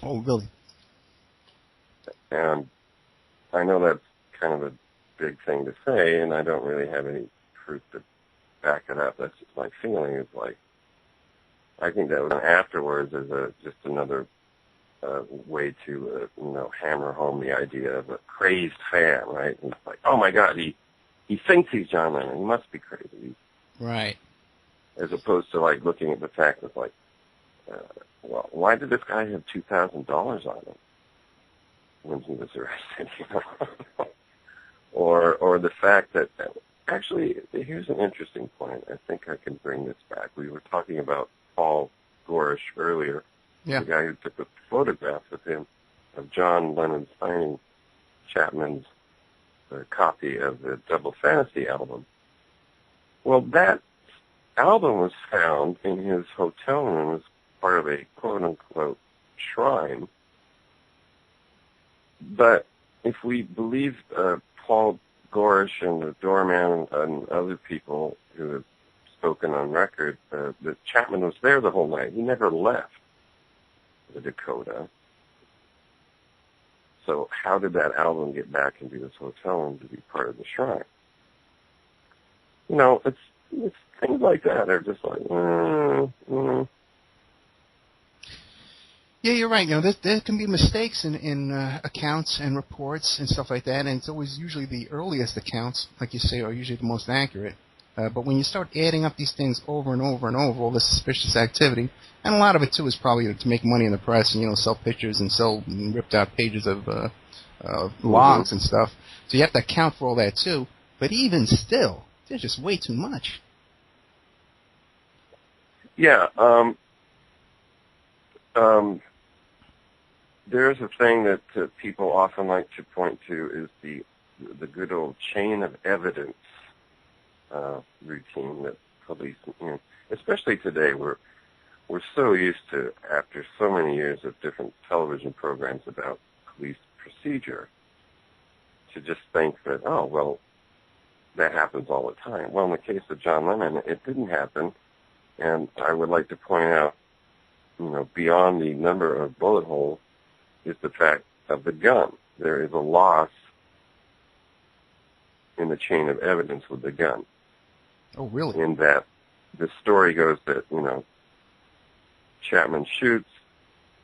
Oh, really? And I know that's kind of a big thing to say, and I don't really have any proof to back it up. That's just my feeling. It's I think that was afterwards as just another way to hammer home the idea of a crazed fan, right? And it's oh my God, he thinks he's John Lennon. He must be crazy. Right. as opposed to like looking at the fact of like, well, why did this guy have $2,000 on him when he was arrested? You know? or the fact that actually, here's an interesting point. I think I can bring this back. We were talking about Paul Gorish earlier, the guy who took a photograph of him, of John Lennon signing Chapman's copy of the Double Fantasy album. Well, that album was found in his hotel room as part of a quote-unquote shrine. But if we believe Paul Gorish and the doorman and other people who have spoken on record, that Chapman was there the whole night. He never left the Dakota. So how did that album get back into his hotel room to be part of the shrine? You know, it's things like that are just like, Yeah, you're right. You know, there can be mistakes in accounts and reports and stuff like that, and it's always usually the earliest accounts, like you say, are usually the most accurate. But when you start adding up these things over and over and over, all this suspicious activity, and a lot of it, too, is probably to make money in the press and, you know, sell pictures and sell ripped-out pages of logs and stuff. So you have to account for all that, too. But even still, there's just way too much. Yeah. There's a thing that people often like to point to is the good old chain of evidence routine that police, you know, especially today, we're so used to, after so many years of different television programs about police procedure, to just think that, oh, well, that happens all the time. Well, in the case of John Lennon, it didn't happen, and I would like to point out, you know, beyond the number of bullet holes is the fact of the gun. There is a loss in the chain of evidence with the gun. Oh, really? In that the story goes that, you know, Chapman shoots,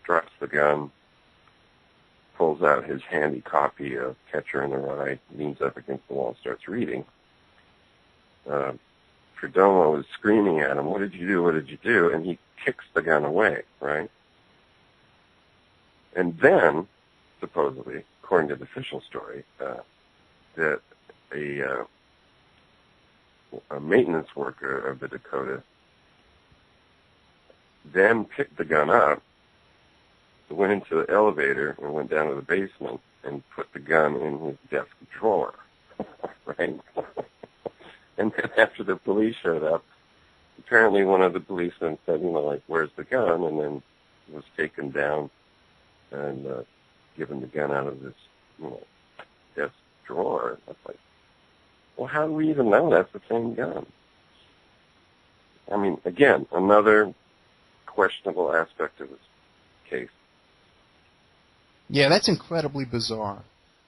drops the gun, pulls out his handy copy of Catcher in the Rye, leans up against the wall and starts reading. Perdomo is screaming at him, "What did you do? What did you do?" And he kicks the gun away, right? And then, supposedly, according to the official story, that a maintenance worker of the Dakota then picked the gun up, went into the elevator and went down to the basement and put the gun in his desk drawer, right? And then after the police showed up, apparently one of the policemen said, you know, like, "Where's the gun?" And then was taken down and given the gun out of this, you know, desk drawer. That's like, well, how do we even know that's the same gun? I mean, again, another questionable aspect of this case. Yeah, that's incredibly bizarre.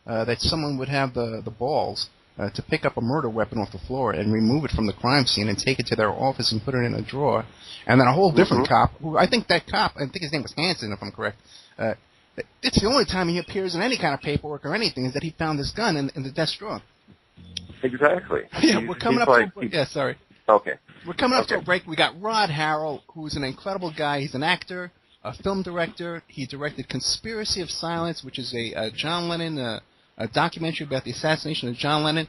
That someone would have the balls to pick up a murder weapon off the floor and remove it from the crime scene and take it to their office and put it in a drawer. And then a whole different cop, who I think his name was Hansen, if I'm correct, it's the only time he appears in any kind of paperwork or anything is that he found this gun in the desk drawer. Exactly. Yeah, we're coming up to a break. Yeah, sorry. Okay. We're coming up to a break. We got Rod Harrel, who's an incredible guy. He's an actor, a film director. He directed Conspiracy of Silence, which is a John Lennon, a documentary about the assassination of John Lennon.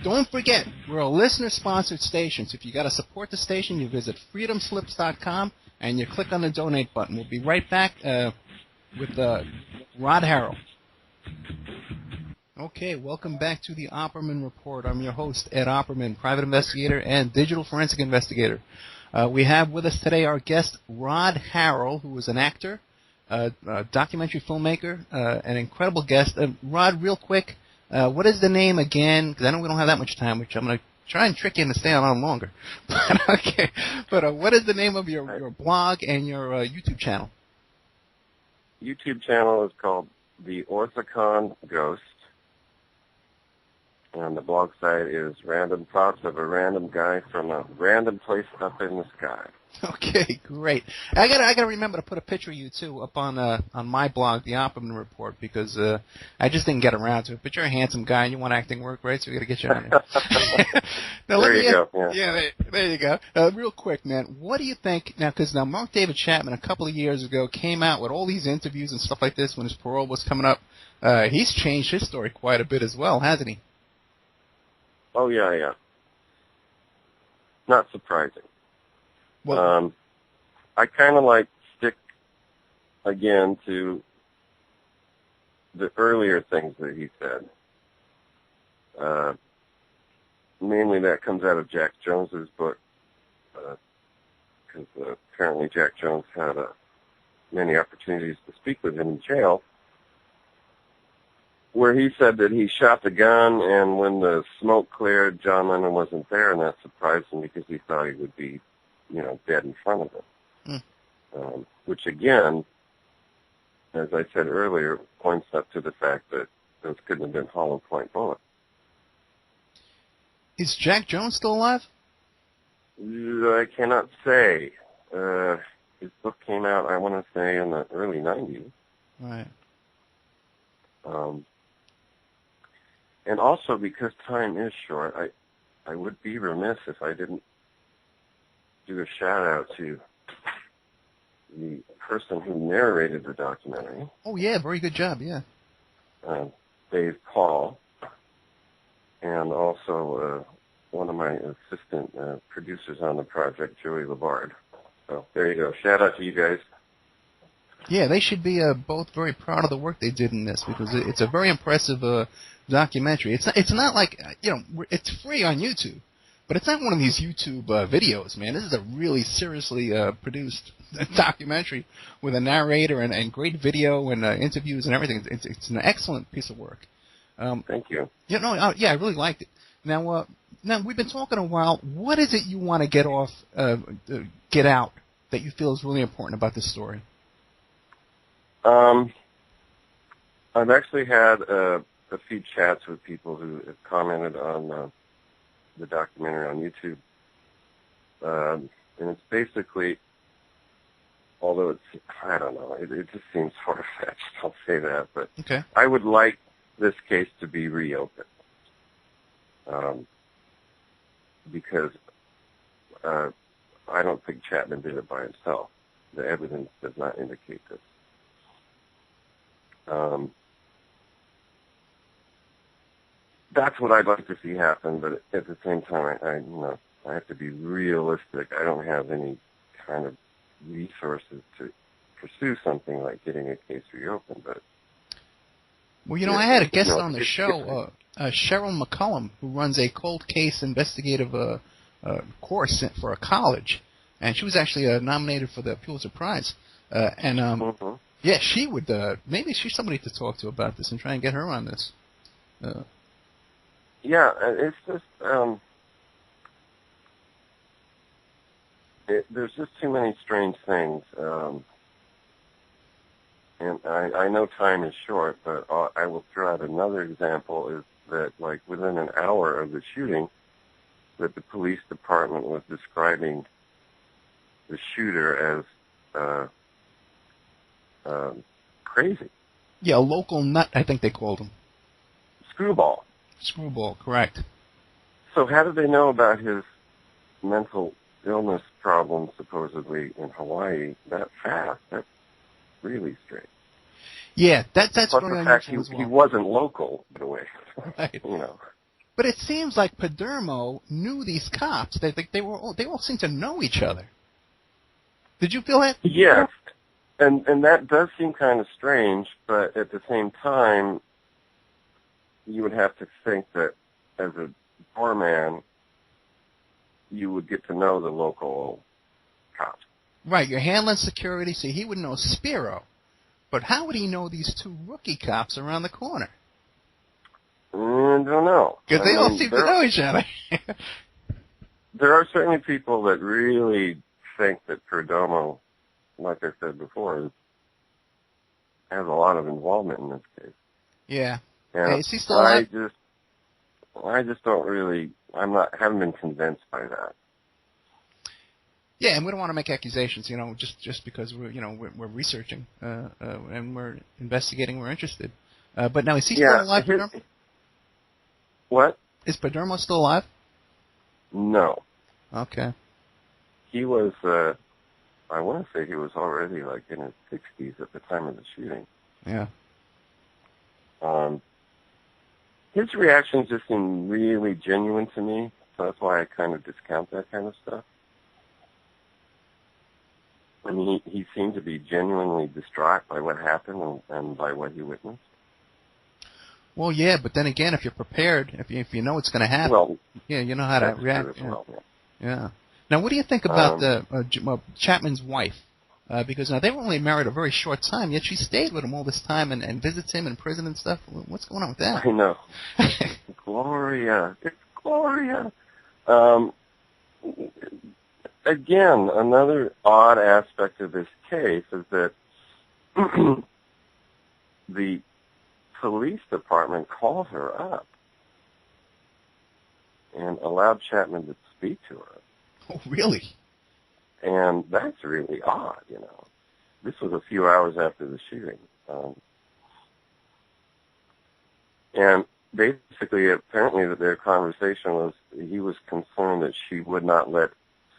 Don't forget, we're a listener-sponsored station, so if you got to support the station, you visit freedomslips.com and you click on the donate button. We'll be right back with Rod Harrel. Okay, welcome back to the Opperman Report. I'm your host, Ed Opperman, private investigator and digital forensic investigator. We have with us today our guest, Rod Harrel, who is an actor, a documentary filmmaker, an incredible guest. Rod, real quick, what is the name again? Because I know we don't have that much time, which I'm going to try and trick you into staying on longer. But what is the name of your blog and your YouTube channel? YouTube channel is called The Orthicon Ghost. And the blog site is Random Thoughts of a Random Guy from a Random Place Up in the Sky. Okay, great. I gotta remember to put a picture of you too up on my blog, the Opperman Report, because I just didn't get around to it. But you're a handsome guy and you want acting work, right? So we gotta get you on there. Now, there you go. There you go. Real quick, man, what do you think, now, because now Mark David Chapman a couple of years ago came out with all these interviews and stuff like this when his parole was coming up. He's changed his story quite a bit as well, hasn't he? Oh, yeah. Not surprising. Well, I kind of stick again to the earlier things that he said. Mainly that comes out of Jack Jones's book, because apparently Jack Jones had many opportunities to speak with him in jail, where he said that he shot the gun, and when the smoke cleared, John Lennon wasn't there, and that surprised him because he thought he would be, dead in front of him. Which, again, as I said earlier, points up to the fact that those couldn't have been hollow point bullets. Is Jack Jones still alive? I cannot say. His book came out, I want to say, in the early 90s. Right. And also, because time is short, I would be remiss if I didn't do a shout-out to the person who narrated the documentary. Oh, yeah, very good job, yeah. Dave Paul, and also one of my assistant producers on the project, Joey Labard. So there you go. Shout out to you guys. Yeah, they should be both very proud of the work they did in this, because it's a very impressive documentary. It's not like, it's free on YouTube, but it's not one of these YouTube videos, man. This is a really seriously produced documentary with a narrator and great video and interviews and everything. It's an excellent piece of work. Thank you. I really liked it. Now we've been talking a while. What is it you want to get out that you feel is really important about this story? I've actually had a few chats with people who have commented on the documentary on YouTube, and it's basically, although it's, I don't know, it just seems far-fetched, I'll say that, but okay. I would like this case to be reopened, because I don't think Chapman did it by himself. The evidence does not indicate this. That's what I'd like to see happen, but at the same time, I have to be realistic. I don't have any kind of resources to pursue something like getting a case reopened. But I had a guest on the show, Cheryl McCullum, who runs a cold case investigative course for a college, and she was actually nominated for the Pulitzer Prize. Yeah, she would. Maybe she's somebody to talk to about this and try and get her on this. Yeah, it's just there's just too many strange things, and I know time is short, but I will throw out another example. Is that within an hour of the shooting, that the police department was describing the shooter as crazy. Yeah, a local nut, I think they called him. Screwball, correct. So how did they know about his mental illness problems, supposedly, in Hawaii that fast? That's really strange. Yeah, that's Plus very the fact unusual as well. he wasn't local, by the way. Right. But it seems like Padermo knew these cops. They all seem to know each other. Did you feel that? Yes. And that does seem kind of strange, but at the same time, you would have to think that as a doorman, you would get to know the local cops. Right, you're handling security, so he would know Spiro. But how would he know these two rookie cops around the corner? I don't know. Because they all seem to know each other. There are certainly people that really think that Perdomo, like I said before, has a lot of involvement in this case. Yeah. And is he still alive? I just don't really, haven't been convinced by that. Yeah, and we don't want to make accusations, just because we're researching, and we're investigating, we're interested. But now, is he still alive, Padermo? What? Is Padermo still alive? No. Okay. He was, I want to say he was already like in his 60s at the time of the shooting. Yeah. His reactions just seem really genuine to me, so that's why I kind of discount that kind of stuff. I mean, he seemed to be genuinely distraught by what happened and by what he witnessed. Well, yeah, but then again, if you're prepared, if you know it's going to happen, well, yeah, you know how to react. As well, yeah. Now, what do you think about Chapman's wife? Because now they were only married a very short time, yet she stayed with him all this time and visits him in prison and stuff. What's going on with that? I know. Gloria. It's Gloria. Again, another odd aspect of this case is that the police department called her up and allowed Chapman to speak to her. Oh, really? And that's really odd, you know. This was a few hours after the shooting. And basically, apparently, their conversation was, he was concerned that she would not let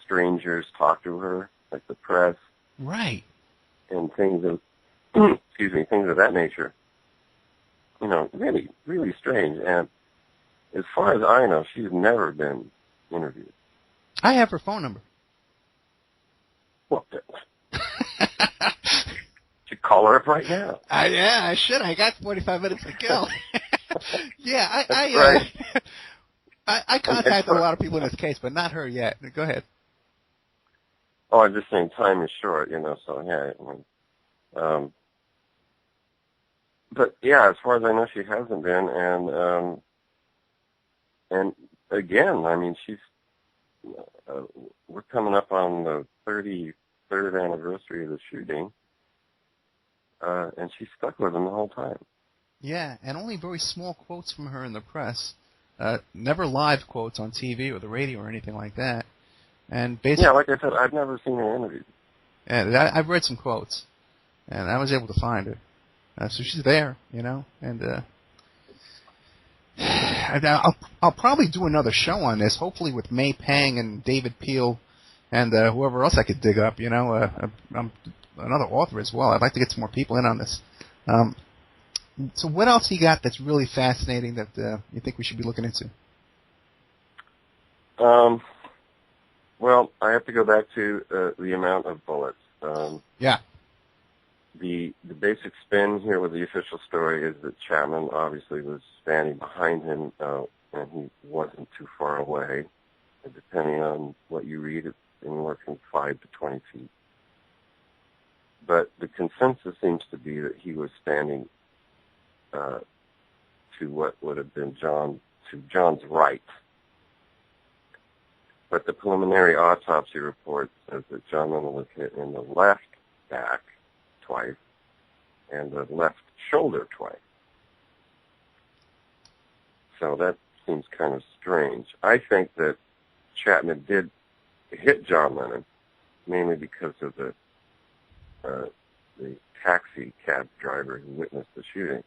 strangers talk to her, like the press. Right. And things of, things of that nature. You know, really, really strange. And as far as I know, she's never been interviewed. I have her phone number. Well, should call her up right now. Yeah, I should. I got 45 minutes to kill. Yeah, I contacted a lot of people in this case, but not her yet. Go ahead. Oh, I'm just saying time is short, you know, so yeah. But yeah, as far as I know, she hasn't been, and again, I mean, she's, we're coming up on the 33rd anniversary of the shooting, and she stuck with him the whole time. Yeah, and only very small quotes from her in the press. Never live quotes on TV or the radio or anything like that. And basically, yeah, like I said, I've never seen her interviewed. Yeah, I've read some quotes, and I was able to find her. So she's there, you know, and I'll probably do another show on this, hopefully with May Pang and David Peel and whoever else I could dig up, you know. I'm another author as well. I'd like to get some more people in on this. So what else you got that's really fascinating that you think we should be looking into? Well, I have to go back to the amount of bullets. Yeah. The basic spin here with the official story is that Chapman obviously was standing behind him, and he wasn't too far away. And depending on what you read, it's anywhere from 5 to 20 feet. But the consensus seems to be that he was standing to what would have been John's right. But the preliminary autopsy report says that John Lennon was hit in the left back twice and the left shoulder twice. So that seems kind of strange. I think that Chapman did hit John Lennon mainly because of the taxi cab driver who witnessed the shooting.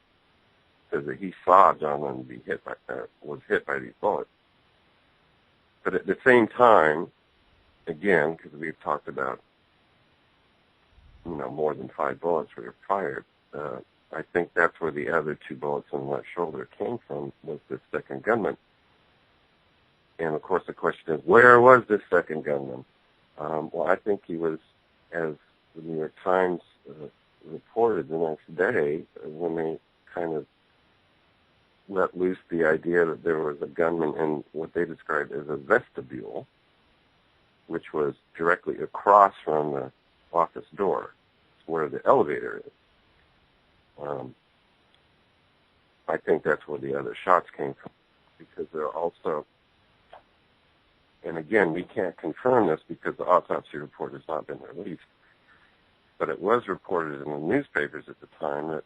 Says that he saw John Lennon be was hit by these bullets. But at the same time, again, because we've talked about, you know, more than 5 bullets were fired, I think that's where the other 2 bullets in the left shoulder came from, was this second gunman. And, of course, the question is, where was this second gunman? Well, I think he was, as the New York Times reported the next day, when they kind of let loose the idea that there was a gunman in what they described as a vestibule, which was directly across from the office door, where the elevator is. I think that's where the other shots came from, because there are also, and again, we can't confirm this because the autopsy report has not been released, but it was reported in the newspapers at the time that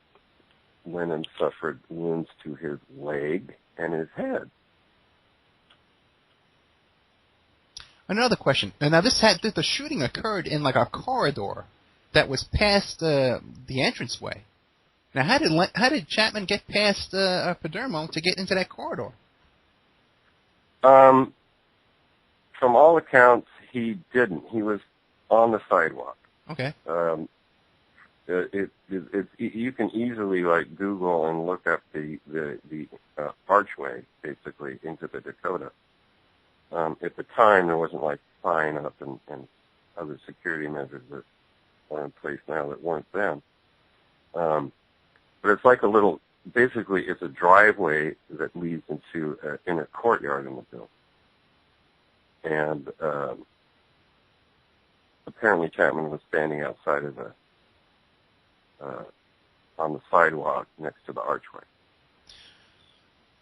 Lennon suffered wounds to his leg and his head. Another question. Now, the shooting occurred in like a corridor that was past the entranceway. Now, how did Chapman get past Padermo to get into that corridor? from all accounts, he didn't. He was on the sidewalk. Okay. You can easily like Google and look up the archway basically into the Dakota. At the time, there wasn't like sign up and other security measures that are in place now that weren't then. But it's like a little. Basically, it's a driveway that leads into an inner courtyard in the building. And apparently Chapman was standing outside of on the sidewalk next to the archway.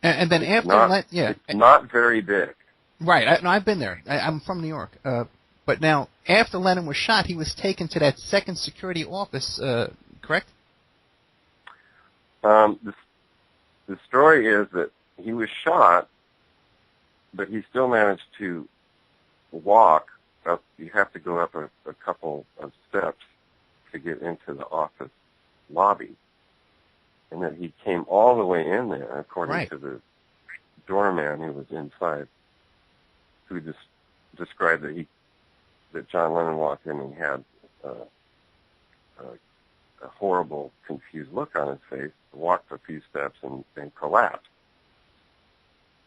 And then after it's not very big. Right. I've been there. I'm from New York. But now, after Lennon was shot, he was taken to that second security office, correct? The story is that he was shot, but he still managed to walk up. You have to go up a couple of steps to get into the office lobby. And then he came all the way in there, according to the doorman who was inside, who just described that John Lennon walked in and he had a horrible, confused look on his face, walked a few steps and collapsed.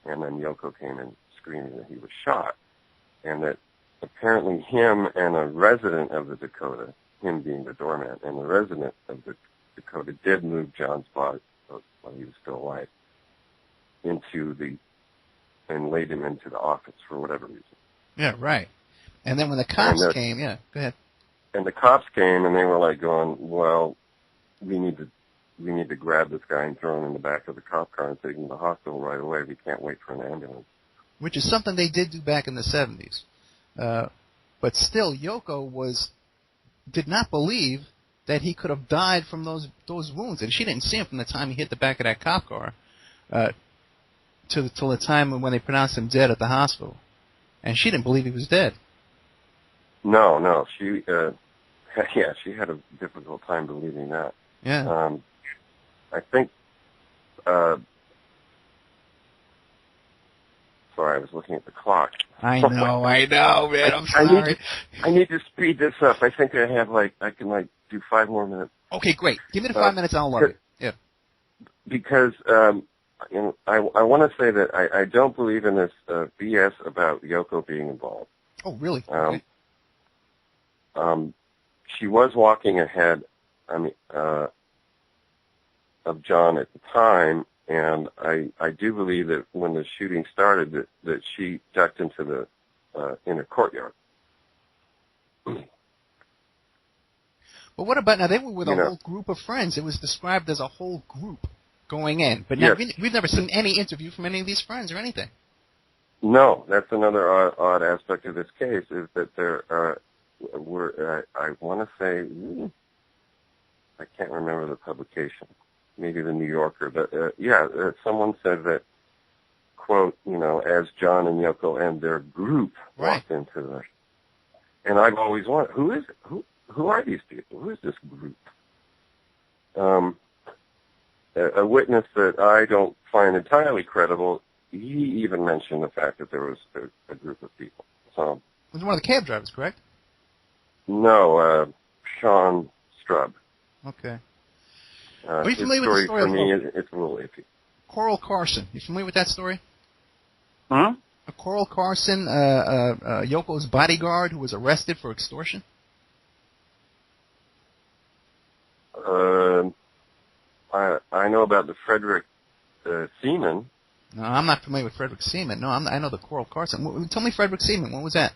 And then Yoko came in screaming that he was shot. And that apparently him and a resident of the Dakota, him being the doorman, and the resident of the Dakota did move John's body while he was still alive and laid him into the office for whatever reason. Yeah, right. And then when the cops came, go ahead. And the cops came and they were like going, well, we need to grab this guy and throw him in the back of the cop car and take him to the hospital right away. We can't wait for an ambulance. Which is something they did do back in the 70s. But still, Yoko did not believe that he could have died from those wounds. And she didn't see him from the time he hit the back of that cop car till the time when they pronounced him dead at the hospital. And she didn't believe he was dead. No. She had a difficult time believing that. Yeah. I think, sorry, I was looking at the clock. I know, man. I'm sorry. I need to speed this up. I think I can do 5 more minutes. Okay, great. Give me the 5 minutes and I'll love it. Yeah. Because, I want to say that I don't believe in this BS about Yoko being involved. Oh, really? Okay. She was walking ahead, of John at the time, and I do believe that when the shooting started, that she ducked into the inner courtyard. But what about now? They were with a whole group of friends. It was described as a whole group going in. But now we've never seen any interview from any of these friends or anything. No, that's another odd aspect of this case is that there were, I want to say, I can't remember the publication, maybe the New Yorker, but someone said that, quote, as John and Yoko and their group walked into the, and I've always wondered, who are these people? Who is this group? A witness that I don't find entirely credible, he even mentioned the fact that there was a group of people. So, it was one of the cab drivers, correct? No, Sean Strub. Okay. Are you familiar with the story? For me, it's a little iffy. Coral Carson. You familiar with that story? Huh? Coral Carson, Yoko's bodyguard who was arrested for extortion? I know about the Frederick Seaman. No, I'm not familiar with Frederick Seaman. No, I know the Coral Carson. Tell me Frederick Seaman. What was that?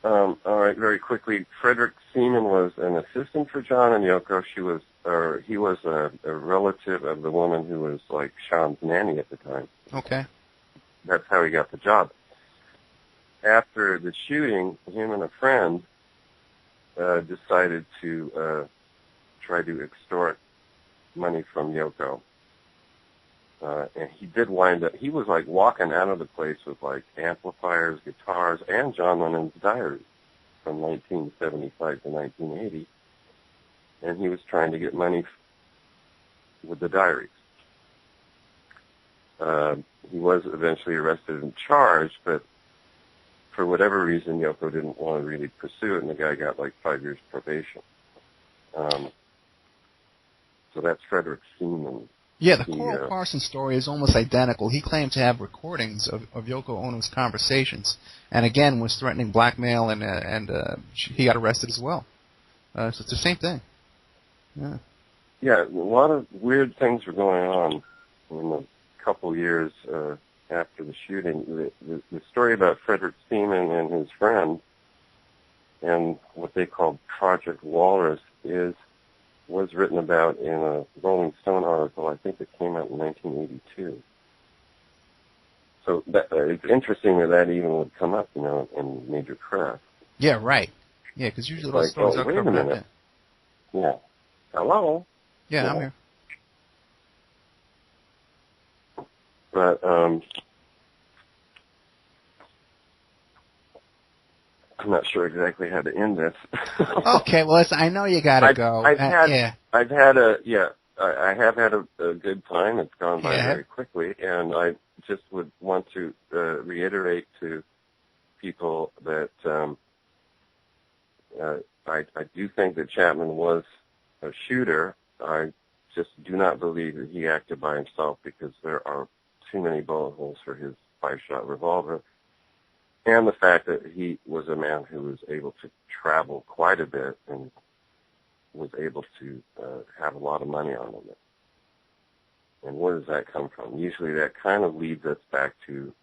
All right, very quickly. Frederick Seaman was an assistant for John and Yoko. He was a relative of the woman who was like Sean's nanny at the time. Okay. That's how he got the job. After the shooting, him and a friend decided to try to extort money from Yoko. And he did wind up, he was like walking out of the place with like amplifiers, guitars, and John Lennon's diary from 1975 to 1980. And he was trying to get money with the diaries. He was eventually arrested and charged, but for whatever reason, Yoko didn't want to really pursue it, and the guy got like 5 years probation. So that's Frederick Seaman. Yeah, the Coral Parsons story is almost identical. He claimed to have recordings of Yoko Ono's conversations, and again was threatening blackmail, and he got arrested as well. So it's the same thing. Yeah. Yeah, a lot of weird things were going on in the couple years after the shooting. The story about Frederick Seaman and his friend and what they called Project Walrus was written about in a Rolling Stone article. I think it came out in 1982. So it's interesting that even would come up, in major press. Yeah, right. Yeah, because usually those stories are covered up. Yeah. Hello? Yeah, I'm here. But, I'm not sure exactly how to end this. Okay, well, I know you gotta go. I have had a good time. It's gone by very quickly, and I just would want to reiterate to people that I do think that Chapman was a shooter. I just do not believe that he acted by himself because there are too many bullet holes for his 5-shot revolver. And the fact that he was a man who was able to travel quite a bit and was able to have a lot of money on him. And where does that come from? Usually that kind of leads us back to,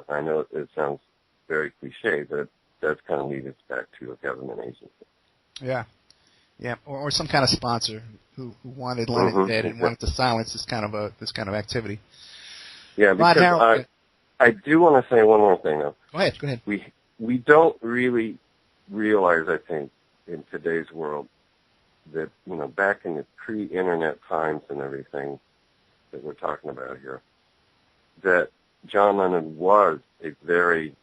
I know it sounds very cliche, but it does kind of lead us back to a government agency. Yeah. Yeah, or some kind of sponsor who wanted Lennon dead and wanted to silence this kind of activity. Yeah, because I do want to say one more thing, though. Go ahead. We don't really realize, I think, in today's world that, back in the pre-internet times and everything that we're talking about here, that John Lennon was a very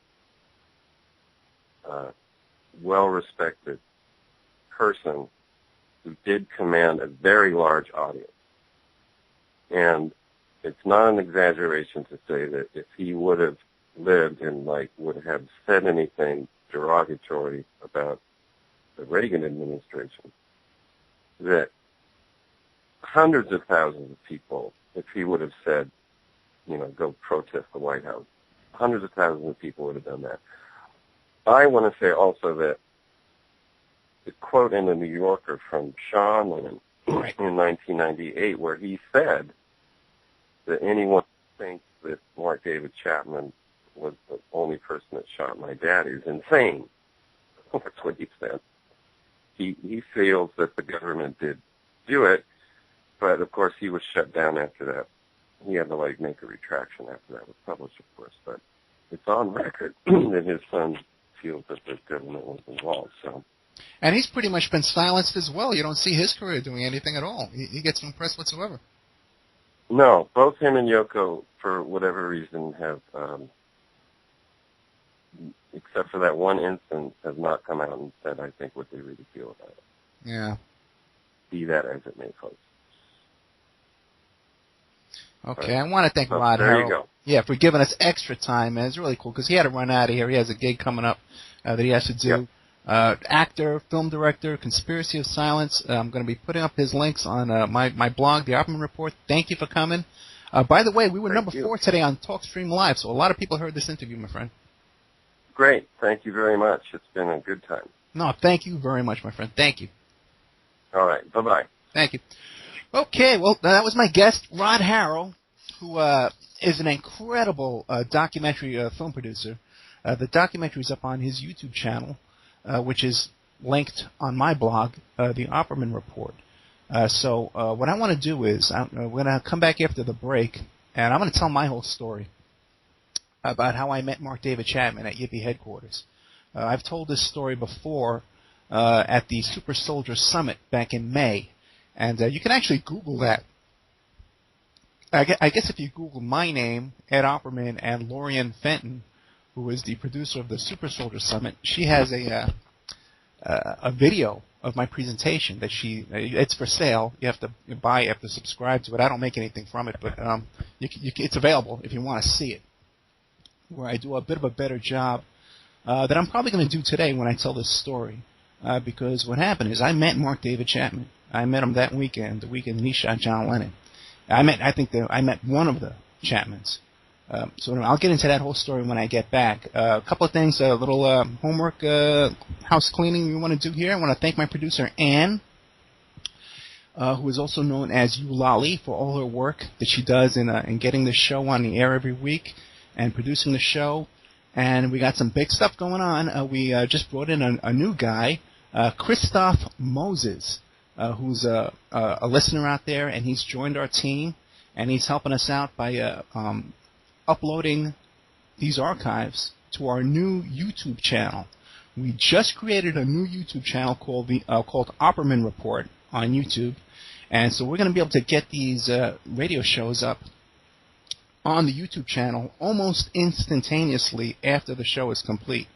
well-respected person who did command a very large audience. And it's not an exaggeration to say that if he would have lived and would have said anything derogatory about the Reagan administration, that hundreds of thousands of people, if he would have said, go protest the White House, hundreds of thousands of people would have done that. I want to say also that the quote in the New Yorker from John Lennon in 1998, where he said that anyone who thinks that Mark David Chapman was the only person that shot my dad is insane. That's what he said. He feels that the government did do it, but of course he was shut down after that. He had to make a retraction after that was published, of course, but it's on record that his son feels that the government was involved. So. And he's pretty much been silenced as well. You don't see his career doing anything at all. He gets no press whatsoever. No, both him and Yoko, for whatever reason, have, except for that one instance, have not come out and said, I think, what they really feel about it. Yeah. Be that as it may, folks. Okay, I want to thank Rod Harrel. Yeah, for giving us extra time, man. It's really cool because he had to run out of here. He has a gig coming up that he has to do. Yep. Actor, film director, Conspiracy of Silence. I'm going to be putting up his links on my blog, The Opperman Report. Thank you for coming. By the way, we were number 4 today on TalkStream Live, so a lot of people heard this interview, my friend. Great. Thank you very much. It's been a good time. No, thank you very much, my friend. Thank you. All right. Bye-bye. Thank you. Okay, well, that was my guest, Rod Harrel, who is an incredible documentary film producer. The documentary is up on his YouTube channel, which is linked on my blog, The Opperman Report. So what I want to do is we're going to come back after the break, and I'm going to tell my whole story about how I met Mark David Chapman at Yippee headquarters. I've told this story before at the Super Soldier Summit back in May, and you can actually Google that. I guess if you Google my name, Ed Opperman, and Lorian Fenton, who is the producer of the Super Soldier Summit, she has a video of my presentation that it's for sale. You have to buy it, you have to subscribe to it. I don't make anything from it, but it's available if you want to see it. where I do a bit of a better job that I'm probably going to do today when I tell this story. Because what happened is I met Mark David Chapman. I met him that weekend, the weekend he shot John Lennon. I met one of the Chapmans. So I'll get into that whole story when I get back. A couple of things, a little homework, house cleaning we want to do here. I want to thank my producer, Ann, who is also known as Eulalie, for all her work that she does in getting the show on the air every week and producing the show. And we got some big stuff going on. We just brought in a new guy, Christoph Moses, who's a listener out there, and he's joined our team, and he's helping us out by uploading these archives to our new YouTube channel. We just created a new YouTube channel called Opperman Report on YouTube, and so we're going to be able to get these radio shows up on the YouTube channel almost instantaneously after the show is complete.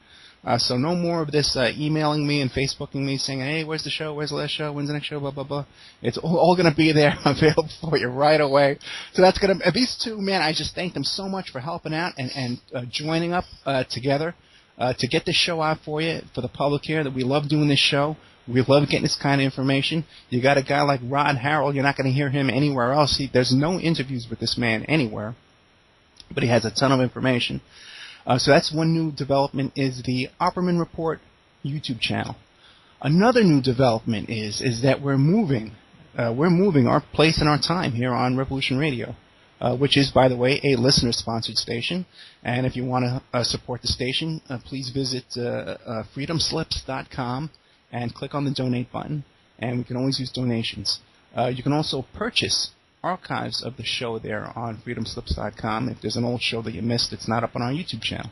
So no more of this emailing me and Facebooking me saying, hey, where's the show, where's the last show, when's the next show, blah, blah, blah. It's all going to be there available for you right away. So that's going to, these two, man, I just thank them so much for helping out and joining up together to get this show out for you, for the public here, that we love doing this show. We love getting this kind of information. You got a guy like Rod Harrel, you're not going to hear him anywhere else. There's no interviews with this man anywhere, but he has a ton of information. So that's one new development, is the Opperman Report YouTube channel. Another new development is that we're moving our place and our time here on Revolution Radio, which is, by the way, a listener-sponsored station. And if you want to support the station, please visit freedomslips.com and click on the donate button. And we can always use donations. You can also purchase archives of the show there on freedomslips.com. If there's an old show that you missed, it's not up on our YouTube channel.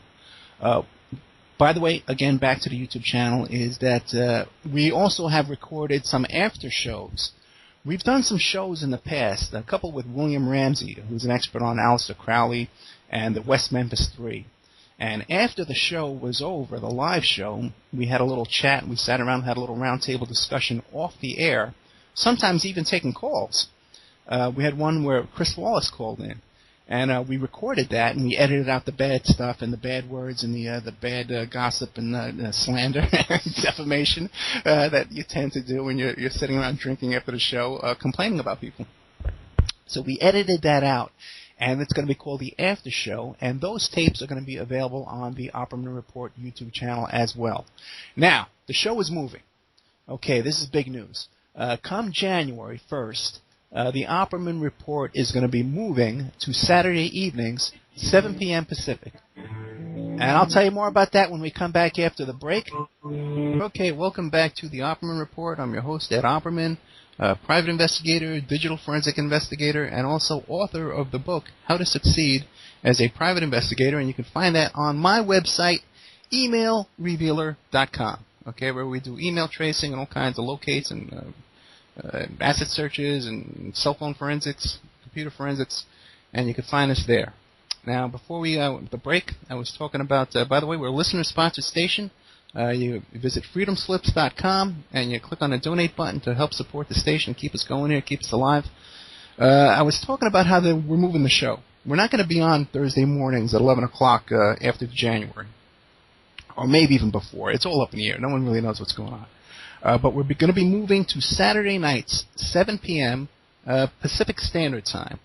By the way, again, back to the YouTube channel, is that we also have recorded some after shows. We've done some shows in the past, a couple with William Ramsey, who's an expert on Aleister Crowley and the West Memphis Three. And after the show was over, the live show, we had a little chat. We sat around and had a little roundtable discussion off the air, sometimes even taking calls. We had one where Chris Wallace called in, and we recorded that, and we edited out the bad stuff and the bad words and the bad gossip and slander and defamation that you tend to do when you're sitting around drinking after the show, complaining about people. So we edited that out, and it's going to be called the After Show, and those tapes are going to be available on the Opperman Report YouTube channel as well. Now, the show is moving. Okay, this is big news. Come January 1st, the Opperman Report is going to be moving to Saturday evenings, 7 p.m. Pacific. And I'll tell you more about that when we come back after the break. Okay, welcome back to the Opperman Report. I'm your host, Ed Opperman, private investigator, digital forensic investigator, and also author of the book, How to Succeed as a Private Investigator. And you can find that on my website, emailrevealer.com, okay, where we do email tracing and all kinds of locates and asset searches and cell phone forensics, computer forensics, and you can find us there. Now, before we the break, I was talking about, by the way, we're a listener-sponsored station. You visit freedomslips.com, and you click on the donate button to help support the station, keep us going here, keep us alive. I was talking about how we're moving the show. We're not going to be on Thursday mornings at 11 o'clock after January, or maybe even before. It's all up in the air. No one really knows what's going on. But we're going to be moving to Saturday nights, 7 p.m. Pacific Standard Time.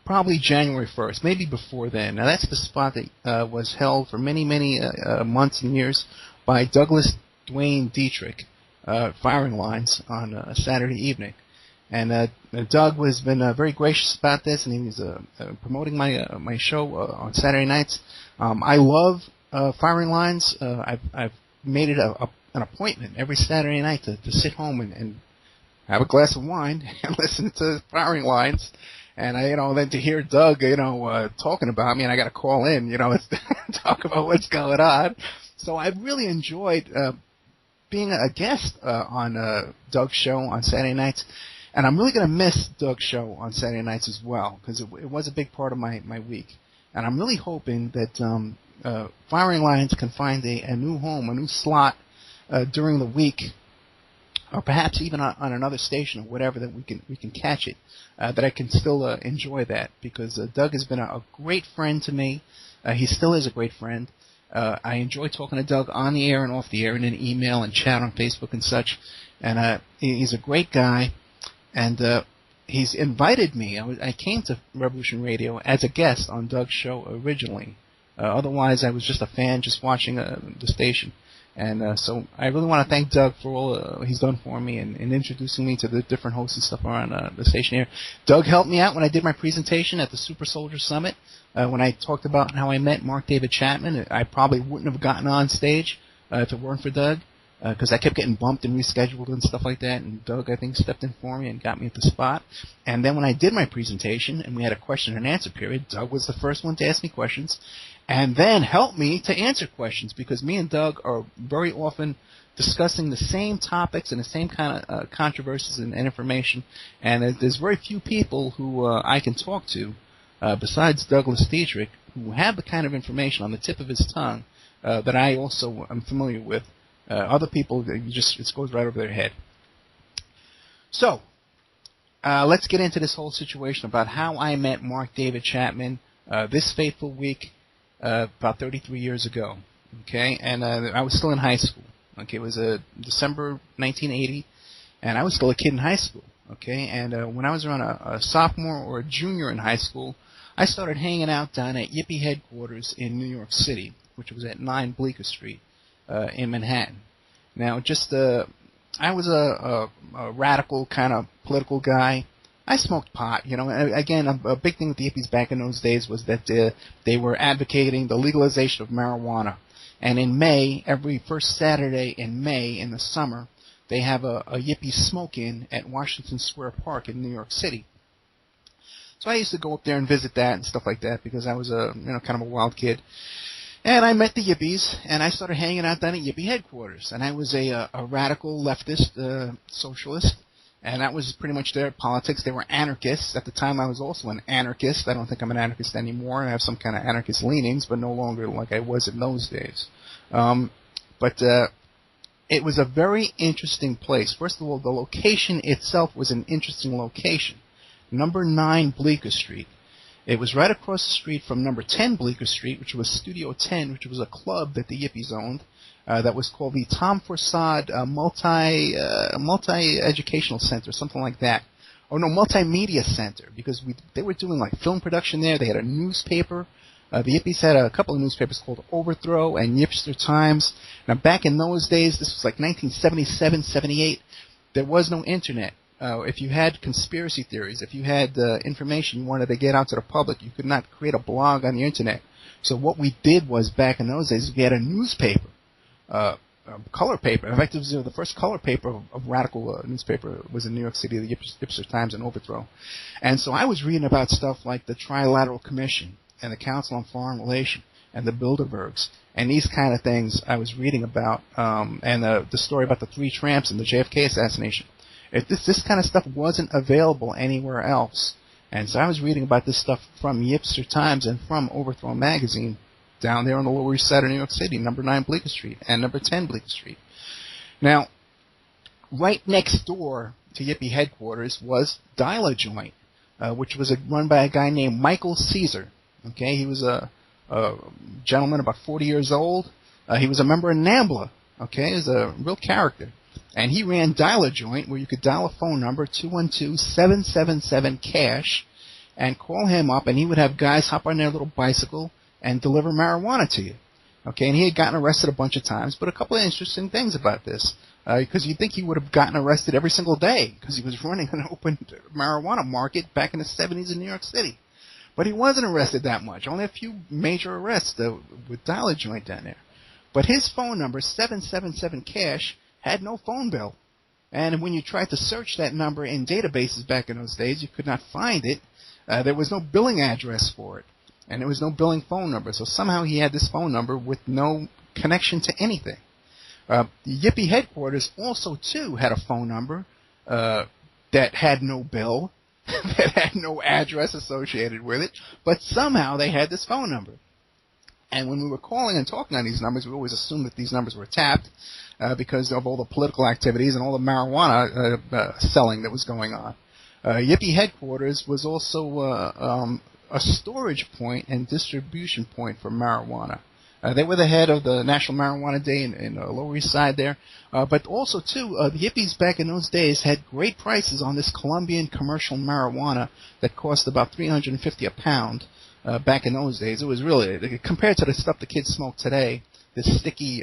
Probably January 1st, maybe before then. Now, that's the spot that was held for many, many months and years by Douglas Dwayne Dietrich, Firing Lines, on a Saturday evening. And Doug has been very gracious about this, and he was promoting my show on Saturday nights. I love Firing Lines. I've made it an appointment every Saturday night to sit home and have a glass of wine and listen to Firing Lines. And then to hear Doug, talking about me, and I got to call in, talk about what's going on. So I've really enjoyed being a guest on Doug's show on Saturday nights. And I'm really going to miss Doug's show on Saturday nights as well, because it was a big part of my week. And I'm really hoping that Firing Lines can find a new home, a new slot during the week or perhaps even on another station or whatever, that we can catch it, that I can still enjoy that, because Doug has been a great friend to me. He still is a great friend. I enjoy talking to Doug on the air and off the air, and in email and chat on Facebook and such. And he's a great guy, and he's invited me. I came to Revolution Radio as a guest on Doug's show originally. Otherwise, I was just a fan, just watching the station. And so I really want to thank Doug for all he's done for me and introducing me to the different hosts and stuff around the station here. Doug helped me out when I did my presentation at the Super Soldier Summit. When I talked about how I met Mark David Chapman, I probably wouldn't have gotten on stage if it weren't for Doug, because I kept getting bumped and rescheduled and stuff like that, and Doug, I think, stepped in for me and got me at the spot. And then when I did my presentation and we had a question and answer period, Doug was the first one to ask me questions and then helped me to answer questions, because me and Doug are very often discussing the same topics and the same kind of controversies and information, and there's very few people who I can talk to besides Douglas Dietrich, who have the kind of information on the tip of his tongue that I also am familiar with. Other people, it goes right over their head. So, let's get into this whole situation about how I met Mark David Chapman this fateful week about 33 years ago. Okay, and I was still in high school. Okay, it was December 1980, and I was still a kid in high school. Okay, and when I was around a sophomore or a junior in high school, I started hanging out down at Yippie headquarters in New York City, which was at 9 Bleecker Street in Manhattan. Now, I was a radical kind of political guy. I smoked pot, you know. Again, a big thing with the hippies back in those days was that they were advocating the legalization of marijuana. And in May, every first Saturday in May in the summer, they have a yippie smoke-in at Washington Square Park in New York City. So I used to go up there and visit that and stuff like that, because I was kind of a wild kid. And I met the yippies, and I started hanging out down at Yippie headquarters. And I was a radical leftist socialist, and that was pretty much their politics. They were anarchists. At the time, I was also an anarchist. I don't think I'm an anarchist anymore. I have some kind of anarchist leanings, but no longer like I was in those days. But it was a very interesting place. First of all, the location itself was an interesting location. Number 9 Bleecker Street. It was right across the street from number 10 Bleecker Street, which was Studio 10, which was a club that the yippies owned, that was called the Tom Forsad Multi-Educational Center, something like that. Oh, no, Multimedia Center, because they were doing like film production there. They had a newspaper. The yippies had a couple of newspapers called Overthrow and Yipster Times. Now, back in those days, this was like 1977, 78, there was no internet. If you had conspiracy theories, if you had information you wanted to get out to the public, you could not create a blog on the internet. So what we did was, back in those days, we had a newspaper, a color paper. In fact, it was the first color paper of radical newspaper was in New York City, the Yipster Times and Overthrow. And so I was reading about stuff like the Trilateral Commission and the Council on Foreign Relations and the Bilderbergs and these kind of things I was reading about, and the story about the 3 tramps and the JFK assassination. This kind of stuff wasn't available anywhere else. And so I was reading about this stuff from Yipster Times and from Overthrow magazine down there on the Lower East Side of New York City, number 9 Bleecker Street and number 10 Bleecker Street. Now, right next door to Yippie headquarters was Dial a Joint, which was run by a guy named Michael Caesar. Okay, he was a gentleman about 40 years old. He was a member of NAMBLA. Okay, he was a real character. And he ran Dial a Joint, where you could dial a phone number, 212-777-CASH, and call him up, and he would have guys hop on their little bicycle and deliver marijuana to you. Okay, and he had gotten arrested a bunch of times, but a couple of interesting things about this, because you'd think he would have gotten arrested every single day, because he was running an open marijuana market back in the 70s in New York City. But he wasn't arrested that much, only a few major arrests with Dial a Joint down there. But his phone number, 777-CASH, had no phone bill. And when you tried to search that number in databases back in those days, you could not find it. There was no billing address for it. And there was no billing phone number. So somehow he had this phone number with no connection to anything. The Yippie headquarters also, too, had a phone number that had no bill, that had no address associated with it, but somehow they had this phone number. And when we were calling and talking on these numbers, we always assumed that these numbers were tapped because of all the political activities and all the marijuana selling that was going on. Yippie headquarters was also a storage point and distribution point for marijuana. They were the head of the National Marijuana Day in Lower East Side there. But also, too, the hippies back in those days had great prices on this Colombian commercial marijuana that cost about $350 a pound back in those days. It was really, compared to the stuff the kids smoke today, this sticky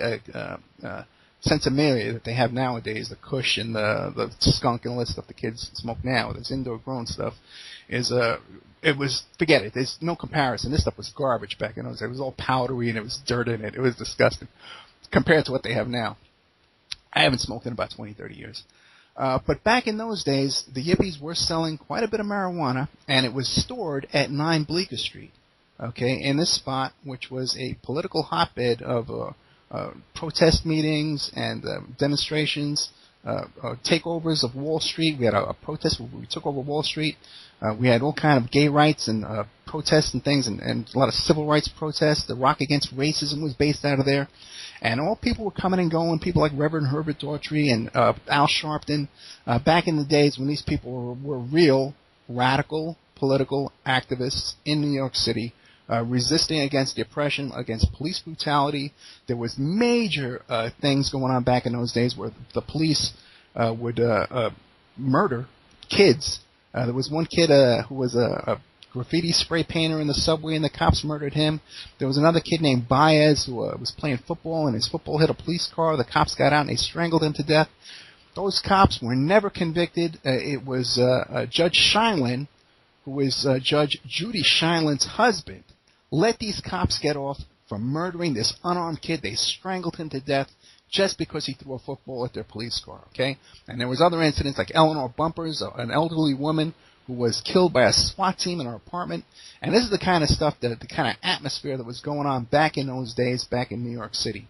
Sensimilia that they have nowadays, the Kush and the skunk and all that stuff the kids smoke now, this indoor-grown stuff, it was, forget it, there's no comparison. This stuff was garbage back in those days. It was all powdery and it was dirt in it. It was disgusting compared to what they have now. I haven't smoked in about 20, 30 years. But back in those days, the yippies were selling quite a bit of marijuana, and it was stored at 9 Bleecker Street, okay, in this spot, which was a political hotbed of protest meetings and demonstrations, takeovers of Wall Street. We had a protest where we took over Wall Street. We had all kind of gay rights and protests and things, and a lot of civil rights protests. The Rock Against Racism was based out of there. And all people were coming and going, people like Reverend Herbert Daughtry and Al Sharpton, back in the days when these people were real, radical, political activists in New York City, resisting against the oppression, against police brutality. There was major things going on back in those days where the police would murder kids. There was one kid who was a graffiti spray painter in the subway, and the cops murdered him. There was another kid named Baez who was playing football, and his football hit a police car. The cops got out, and they strangled him to death. Those cops were never convicted. It was Judge Scheinlin, who was Judge Judy Scheinlin's husband, let these cops get off for murdering this unarmed kid. They strangled him to death just because he threw a football at their police car, okay? And there was other incidents like Eleanor Bumpers, an elderly woman who was killed by a SWAT team in her apartment. And this is the kind of stuff, the kind of atmosphere that was going on back in those days, back in New York City.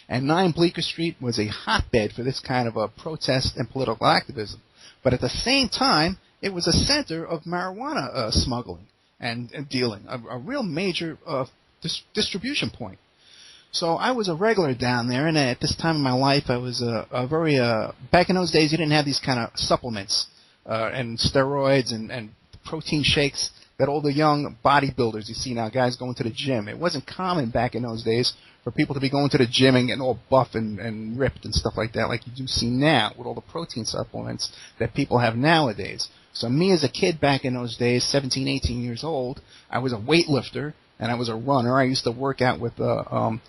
And 9 Bleecker Street was a hotbed for this kind of a protest and political activism. But at the same time, it was a center of marijuana smuggling and dealing, a real major distribution point. So I was a regular down there, and at this time in my life, I was back in those days, you didn't have these kind of supplements and steroids and protein shakes that all the young bodybuilders you see now, guys going to the gym. It wasn't common back in those days for people to be going to the gym and getting all buff and ripped and stuff like that, like you do see now with all the protein supplements that people have nowadays. So me as a kid back in those days, 17, 18 years old, I was a weightlifter and I was a runner. I used to work out with football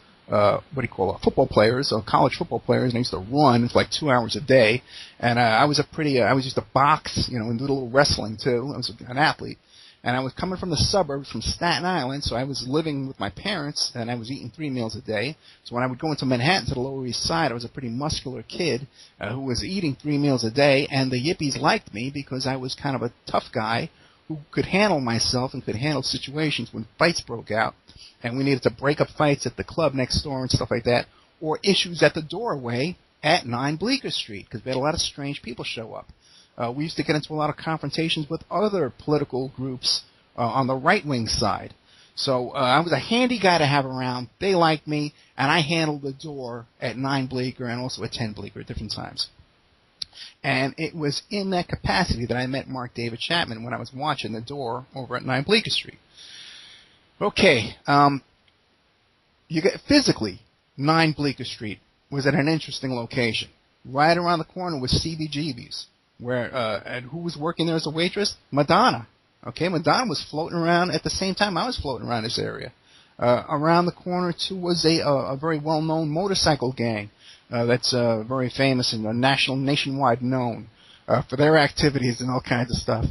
players, college football players, and I used to run for like 2 hours a day. And I was used to box, and do a little wrestling too. I was an athlete. And I was coming from the suburbs, from Staten Island, so I was living with my parents, and I was eating 3 meals a day. So when I would go into Manhattan to the Lower East Side, I was a pretty muscular kid who was eating 3 meals a day, and the yippies liked me because I was kind of a tough guy who could handle myself and could handle situations when fights broke out, and we needed to break up fights at the club next door and stuff like that, or issues at the doorway at 9 Bleecker Street, because we had a lot of strange people show up. We used to get into a lot of confrontations with other political groups on the right-wing side. So I was a handy guy to have around. They liked me, and I handled the door at 9 Bleecker and also at 10 Bleecker at different times. And it was in that capacity that I met Mark David Chapman when I was watching the door over at 9 Bleecker Street. Okay, physically, 9 Bleecker Street was at an interesting location. Right around the corner was CBGB's. And who was working there as a waitress? Madonna. Okay, Madonna was floating around at the same time I was floating around this area. Around the corner, too, was a very well-known motorcycle gang that's very famous and nationwide known for their activities and all kinds of stuff.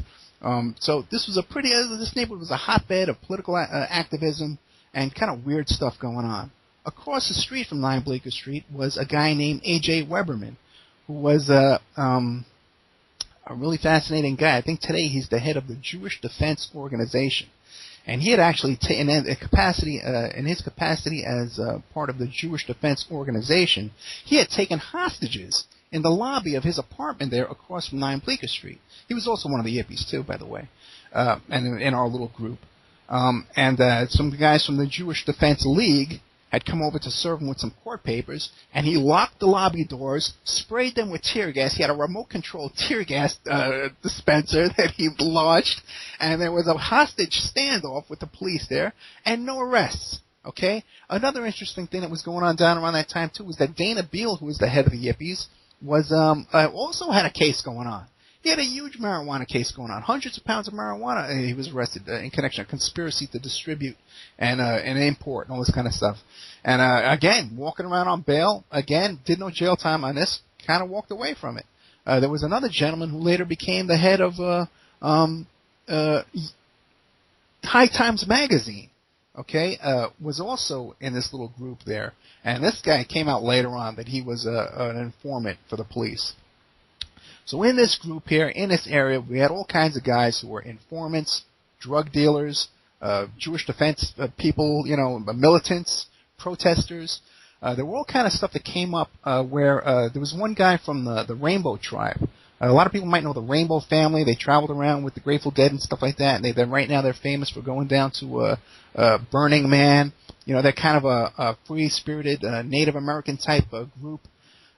So this was this neighborhood was a hotbed of political activism and kind of weird stuff going on. Across the street from 9 Bleecker Street was a guy named A.J. Weberman, who was a really fascinating guy. I think today he's the head of the Jewish Defense Organization. And he had actually in his capacity as part of the Jewish Defense Organization, he had taken hostages in the lobby of his apartment there across from 9 Bleecker Street. He was also one of the yippies, too, by the way, and in our little group. and some guys from the Jewish Defense League had come over to serve him with some court papers, and he locked the lobby doors, sprayed them with tear gas. He had a remote-controlled tear gas dispenser that he launched, and there was a hostage standoff with the police there, and no arrests. Okay? Another interesting thing that was going on down around that time, too, was that Dana Beal, who was the head of the Yippies, was also had a case going on. He had a huge marijuana case going on. Hundreds of pounds of marijuana. He was arrested in connection with conspiracy to distribute and import and all this kind of stuff. And again, walking around on bail. Again, did no jail time on this. Kind of walked away from it. There was another gentleman who later became the head of High Times magazine. Okay, was also in this little group there. And this guy came out later on that he was an informant for the police. So in this group here, in this area, we had all kinds of guys who were informants, drug dealers, Jewish defense people, militants, protesters. There were all kind of stuff that came up where there was one guy from the Rainbow Tribe. A lot of people might know the Rainbow family. They traveled around with the Grateful Dead and stuff like that. And right now they're famous for going down to Burning Man. They're kind of a free-spirited Native American type group.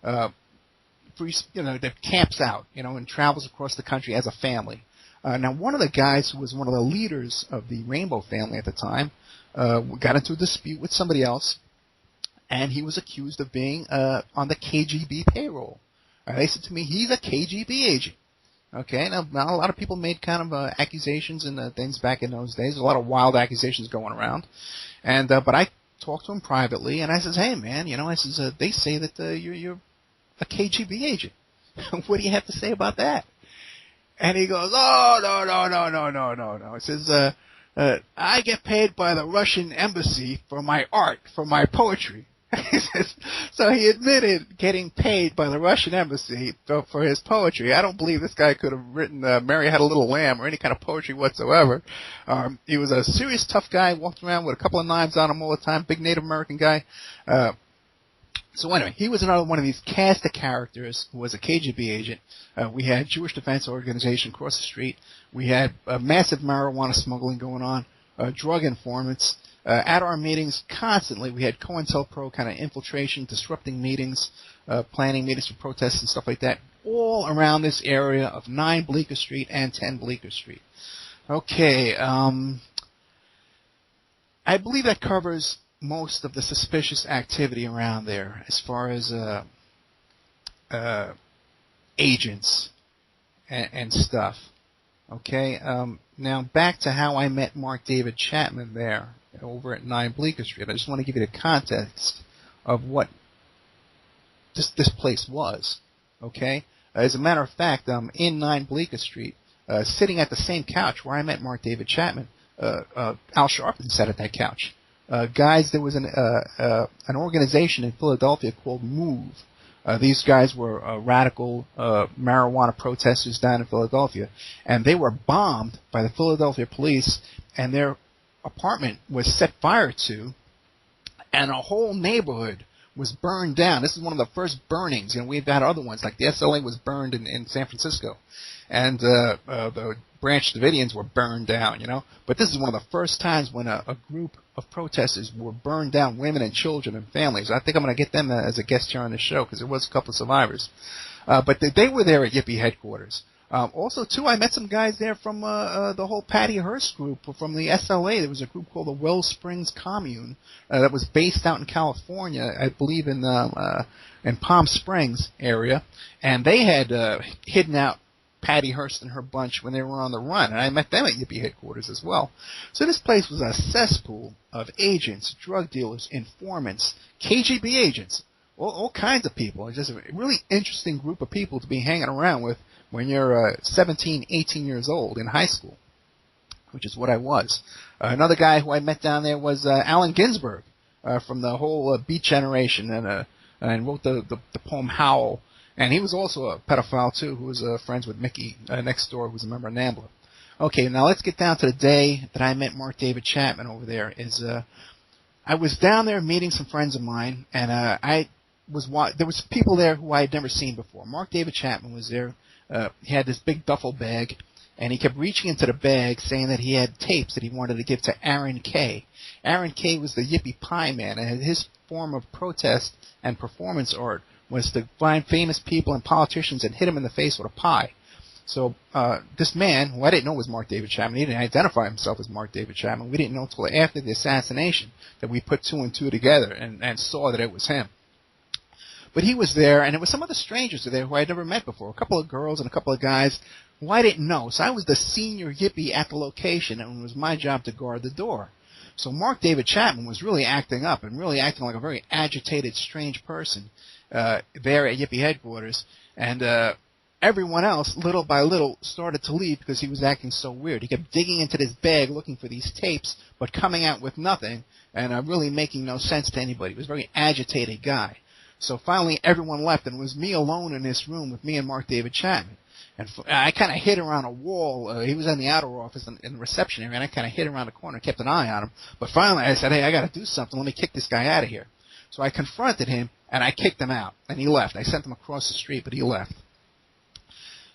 That camps out, and travels across the country as a family. Now, one of the guys who was one of the leaders of the Rainbow family at the time got into a dispute with somebody else, and he was accused of being on the KGB payroll. They said to me, he's a KGB agent. Okay, now a lot of people made kind of accusations and things back in those days. There's a lot of wild accusations going around. And but I talked to him privately, and I says, hey, man, I says, they say that you're a KGB agent. What do you have to say about that? And he goes, no. He says, I get paid by the Russian embassy for my art, for my poetry. He says, so he admitted getting paid by the Russian embassy for his poetry. I don't believe this guy could have written Mary Had a Little Lamb or any kind of poetry whatsoever. He was a serious tough guy, walked around with a couple of knives on him all the time, big Native American guy. So anyway, he was another one of these cast of characters who was a KGB agent. We had Jewish Defense Organization across the street. We had massive marijuana smuggling going on, drug informants. At our meetings, constantly, we had COENTELPRO kind of infiltration, disrupting meetings, planning meetings for protests and stuff like that, all around this area of 9 Bleecker Street and 10 Bleecker Street. Okay, I believe that covers most of the suspicious activity around there as far as agents and stuff. Okay, now back to how I met Mark David Chapman there over at 9 Bleecker Street. I just want to give you the context of what this place was. Okay, as a matter of fact, in 9 Bleecker Street, sitting at the same couch where I met Mark David Chapman, Al Sharpton sat at that couch. Guys, there was an organization in Philadelphia called MOVE. These guys were radical marijuana protesters down in Philadelphia, and they were bombed by the Philadelphia police, and their apartment was set fire to, and a whole neighborhood was burned down. This is one of the first burnings, and we've had other ones, like the SLA was burned in San Francisco, and the Branch Davidians were burned down, But this is one of the first times when a group of protesters were burned down, women and children and families. I think I'm going to get them as a guest here on the show because there was a couple of survivors. But they were there at Yippie headquarters. Also, too, I met some guys there from the whole Patty Hearst group from the SLA. There was a group called the Wells Springs Commune that was based out in California, I believe in Palm Springs area, and they had hidden out Patty Hearst and her bunch when they were on the run, and I met them at Yippie headquarters as well. So this place was a cesspool of agents, drug dealers, informants, KGB agents, all kinds of people. It's just a really interesting group of people to be hanging around with when you're 17, 18 years old in high school, which is what I was. Another guy who I met down there was Allen Ginsberg from the whole Beat Generation, and wrote the poem Howl. And he was also a pedophile, too, who was friends with Mickey next door, who was a member of NAMBLA. Okay, now let's get down to the day that I met Mark David Chapman over there. I was down there meeting some friends of mine, and there was people there who I had never seen before. Mark David Chapman was there. He had this big duffel bag, and he kept reaching into the bag saying that he had tapes that he wanted to give to Aaron Kay. Aaron Kay was the Yippie Pie Man, and his form of protest and performance art was to find famous people and politicians and hit them in the face with a pie. So this man, who I didn't know was Mark David Chapman, he didn't identify himself as Mark David Chapman. We didn't know until after the assassination that we put two and two together and saw that it was him. But he was there, and there were some other strangers there who I had never met before, a couple of girls and a couple of guys who I didn't know. So I was the senior Yippie at the location, and it was my job to guard the door. So Mark David Chapman was really acting up and really acting like a very agitated, strange person there at Yippie headquarters, and everyone else, little by little, started to leave because he was acting so weird. He kept digging into this bag looking for these tapes, but coming out with nothing, and really making no sense to anybody. He was a very agitated guy. So finally, everyone left, and it was me alone in this room with me and Mark David Chapman. And I kind of hid around a wall. He was in the outer office in the reception area, and I kind of hid around the corner, kept an eye on him. But finally, I said, hey, I got to do something. Let me kick this guy out of here. So I confronted him, and I kicked him out, and he left. I sent him across the street, but he left.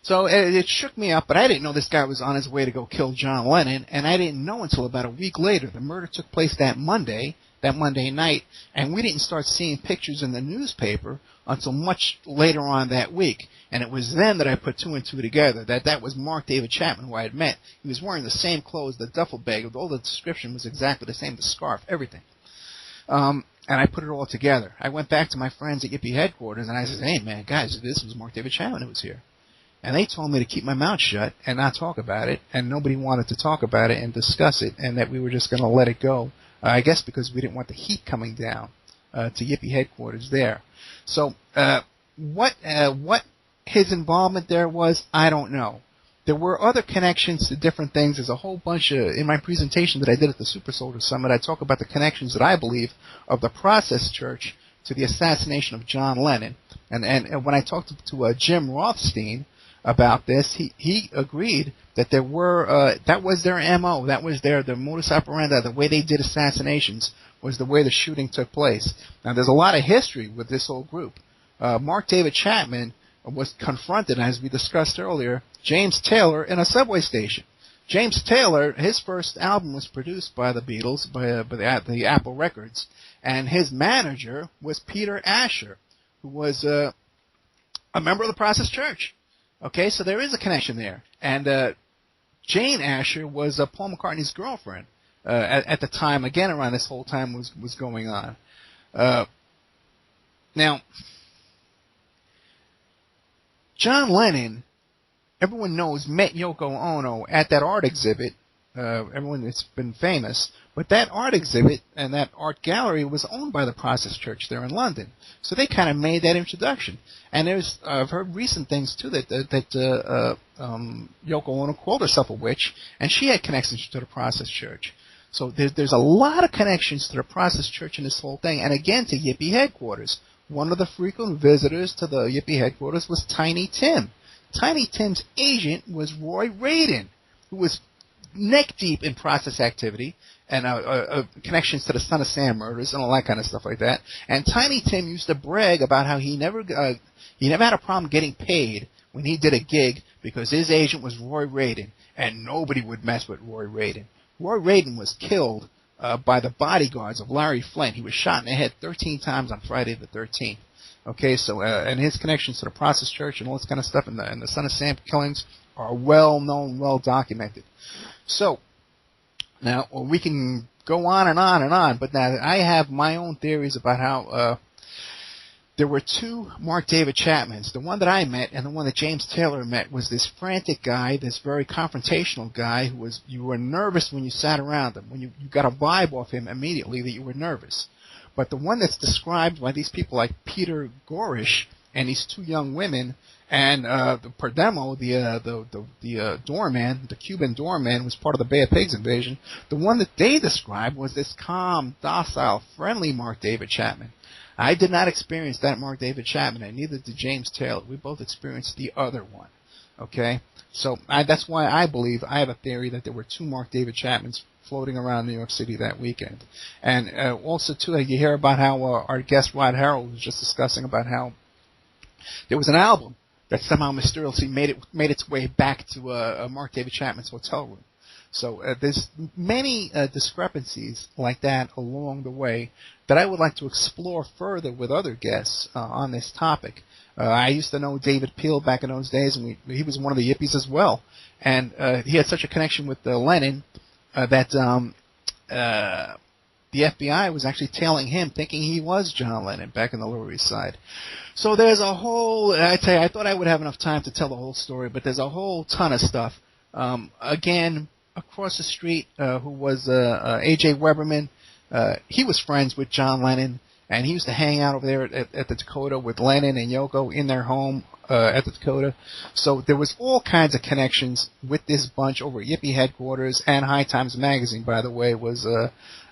So it shook me up, but I didn't know this guy was on his way to go kill John Lennon, and I didn't know until about a week later. The murder took place that Monday night, and we didn't start seeing pictures in the newspaper until much later on that week. And it was then that I put two and two together, that was Mark David Chapman, who I had met. He was wearing the same clothes, the duffel bag, all the description was exactly the same, the scarf, everything. And I put it all together. I went back to my friends at Yippie headquarters, and I said, hey, man, guys, this was Mark David Chapman who was here. And they told me to keep my mouth shut and not talk about it, and nobody wanted to talk about it and discuss it, and that we were just going to let it go, I guess because we didn't want the heat coming down to Yippie headquarters there. So what his involvement there was, I don't know. There were other connections to different things. There's a whole bunch in my presentation that I did at the Super Soldier Summit. I talk about the connections that I believe of the Process Church to the assassination of John Lennon. And when I talked to Jim Rothstein about this, he agreed that there were that was their MO, that was their modus operandi, the way they did assassinations was the way the shooting took place. Now there's a lot of history with this whole group. Mark David Chapman was confronted, as we discussed earlier, James Taylor in a subway station. James Taylor, his first album was produced by the Beatles, by the Apple Records, and his manager was Peter Asher, who was a member of the Process Church. Okay, so there is a connection there. And Jane Asher was Paul McCartney's girlfriend at the time, again around this whole time was going on. Now, John Lennon, everyone knows, met Yoko Ono at that art exhibit. Everyone, it's been famous. But that art exhibit and that art gallery was owned by the Process Church there in London. So they kind of made that introduction. And I've heard recent things too that Yoko Ono called herself a witch, and she had connections to the Process Church. So there's a lot of connections to the Process Church in this whole thing, and again to Yippie headquarters. One of the frequent visitors to the Yippie headquarters was Tiny Tim. Tiny Tim's agent was Roy Radin, who was neck deep in process activity and connections to the Son of Sam murders and all that kind of stuff like that. And Tiny Tim used to brag about how he never had a problem getting paid when he did a gig because his agent was Roy Radin, and nobody would mess with Roy Radin. Roy Radin was killed by the bodyguards of Larry Flint. He was shot in the head 13 times on Friday the 13th. Okay, so and his connections to the Process Church and all this kind of stuff and the Son of Sam killings are well known, well documented. So now we can go on and on and on, but now I have my own theories about how there were two Mark David Chapmans. The one that I met and the one that James Taylor met was this frantic guy, this very confrontational guy who was, you were nervous when you sat around him. When you got a vibe off him immediately that you were nervous. But the one that's described by these people like Peter Gorish and these two young women and the Perdemo, the doorman, the Cuban doorman who was part of the Bay of Pigs invasion, the one that they described was this calm, docile, friendly Mark David Chapman. I did not experience that Mark David Chapman, and neither did James Taylor. We both experienced the other one. Okay? So that's why I believe, I have a theory that there were two Mark David Chapmans floating around New York City that weekend. And also, too, you hear about how our guest Rod Harrel was just discussing about how there was an album that somehow mysteriously made its way back to Mark David Chapman's hotel room. So there's many discrepancies like that along the way that I would like to explore further with other guests on this topic. I used to know David Peel back in those days, and he was one of the Yippies as well. And he had such a connection with Lennon that the FBI was actually tailing him, thinking he was John Lennon back in the Lower East Side. So there's a whole, I tell you, I thought I would have enough time to tell the whole story, but there's a whole ton of stuff. Again, across the street, who was A.J. Weberman, he was friends with John Lennon, and he used to hang out over there at the Dakota with Lennon and Yoko in their home at the Dakota. So there was all kinds of connections with this bunch over at Yippie headquarters, and High Times Magazine, by the way, was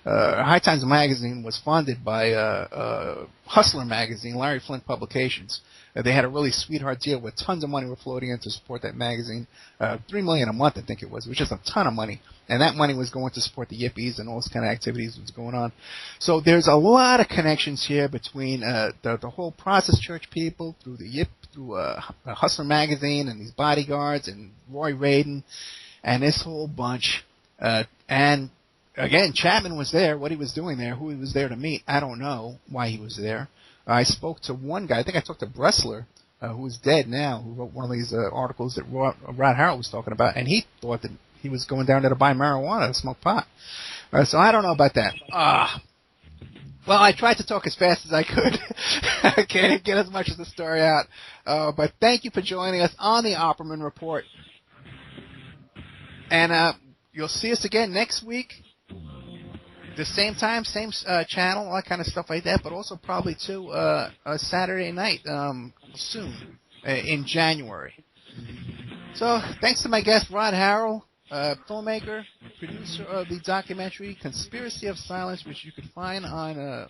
High Times Magazine was funded by Hustler Magazine, Larry Flint Publications. They had a really sweetheart deal with tons of money were floating in to support that magazine. $3 million a month, I think it was, which is a ton of money. And that money was going to support the Yippies and all this kind of activities that was going on. So there's a lot of connections here between the whole Process Church people through Hustler Magazine and these bodyguards and Roy Radin and this whole bunch. And again, Chapman was there. What he was doing there, who he was there to meet, I don't know why he was there. I spoke to one guy, I think I talked to Bressler, who is dead now, who wrote one of these articles that Rod Harrel was talking about, and he thought that he was going down there to buy marijuana, to smoke pot. So I don't know about that. Well, I tried to talk as fast as I could. I can't get as much of the story out. But thank you for joining us on the Opperman Report. And you'll see us again next week. The same time, same channel, all that kind of stuff like that, but also probably too a Saturday night soon in January. So thanks to my guest Rod Harrel, filmmaker, producer of the documentary Conspiracy of Silence, which you can find on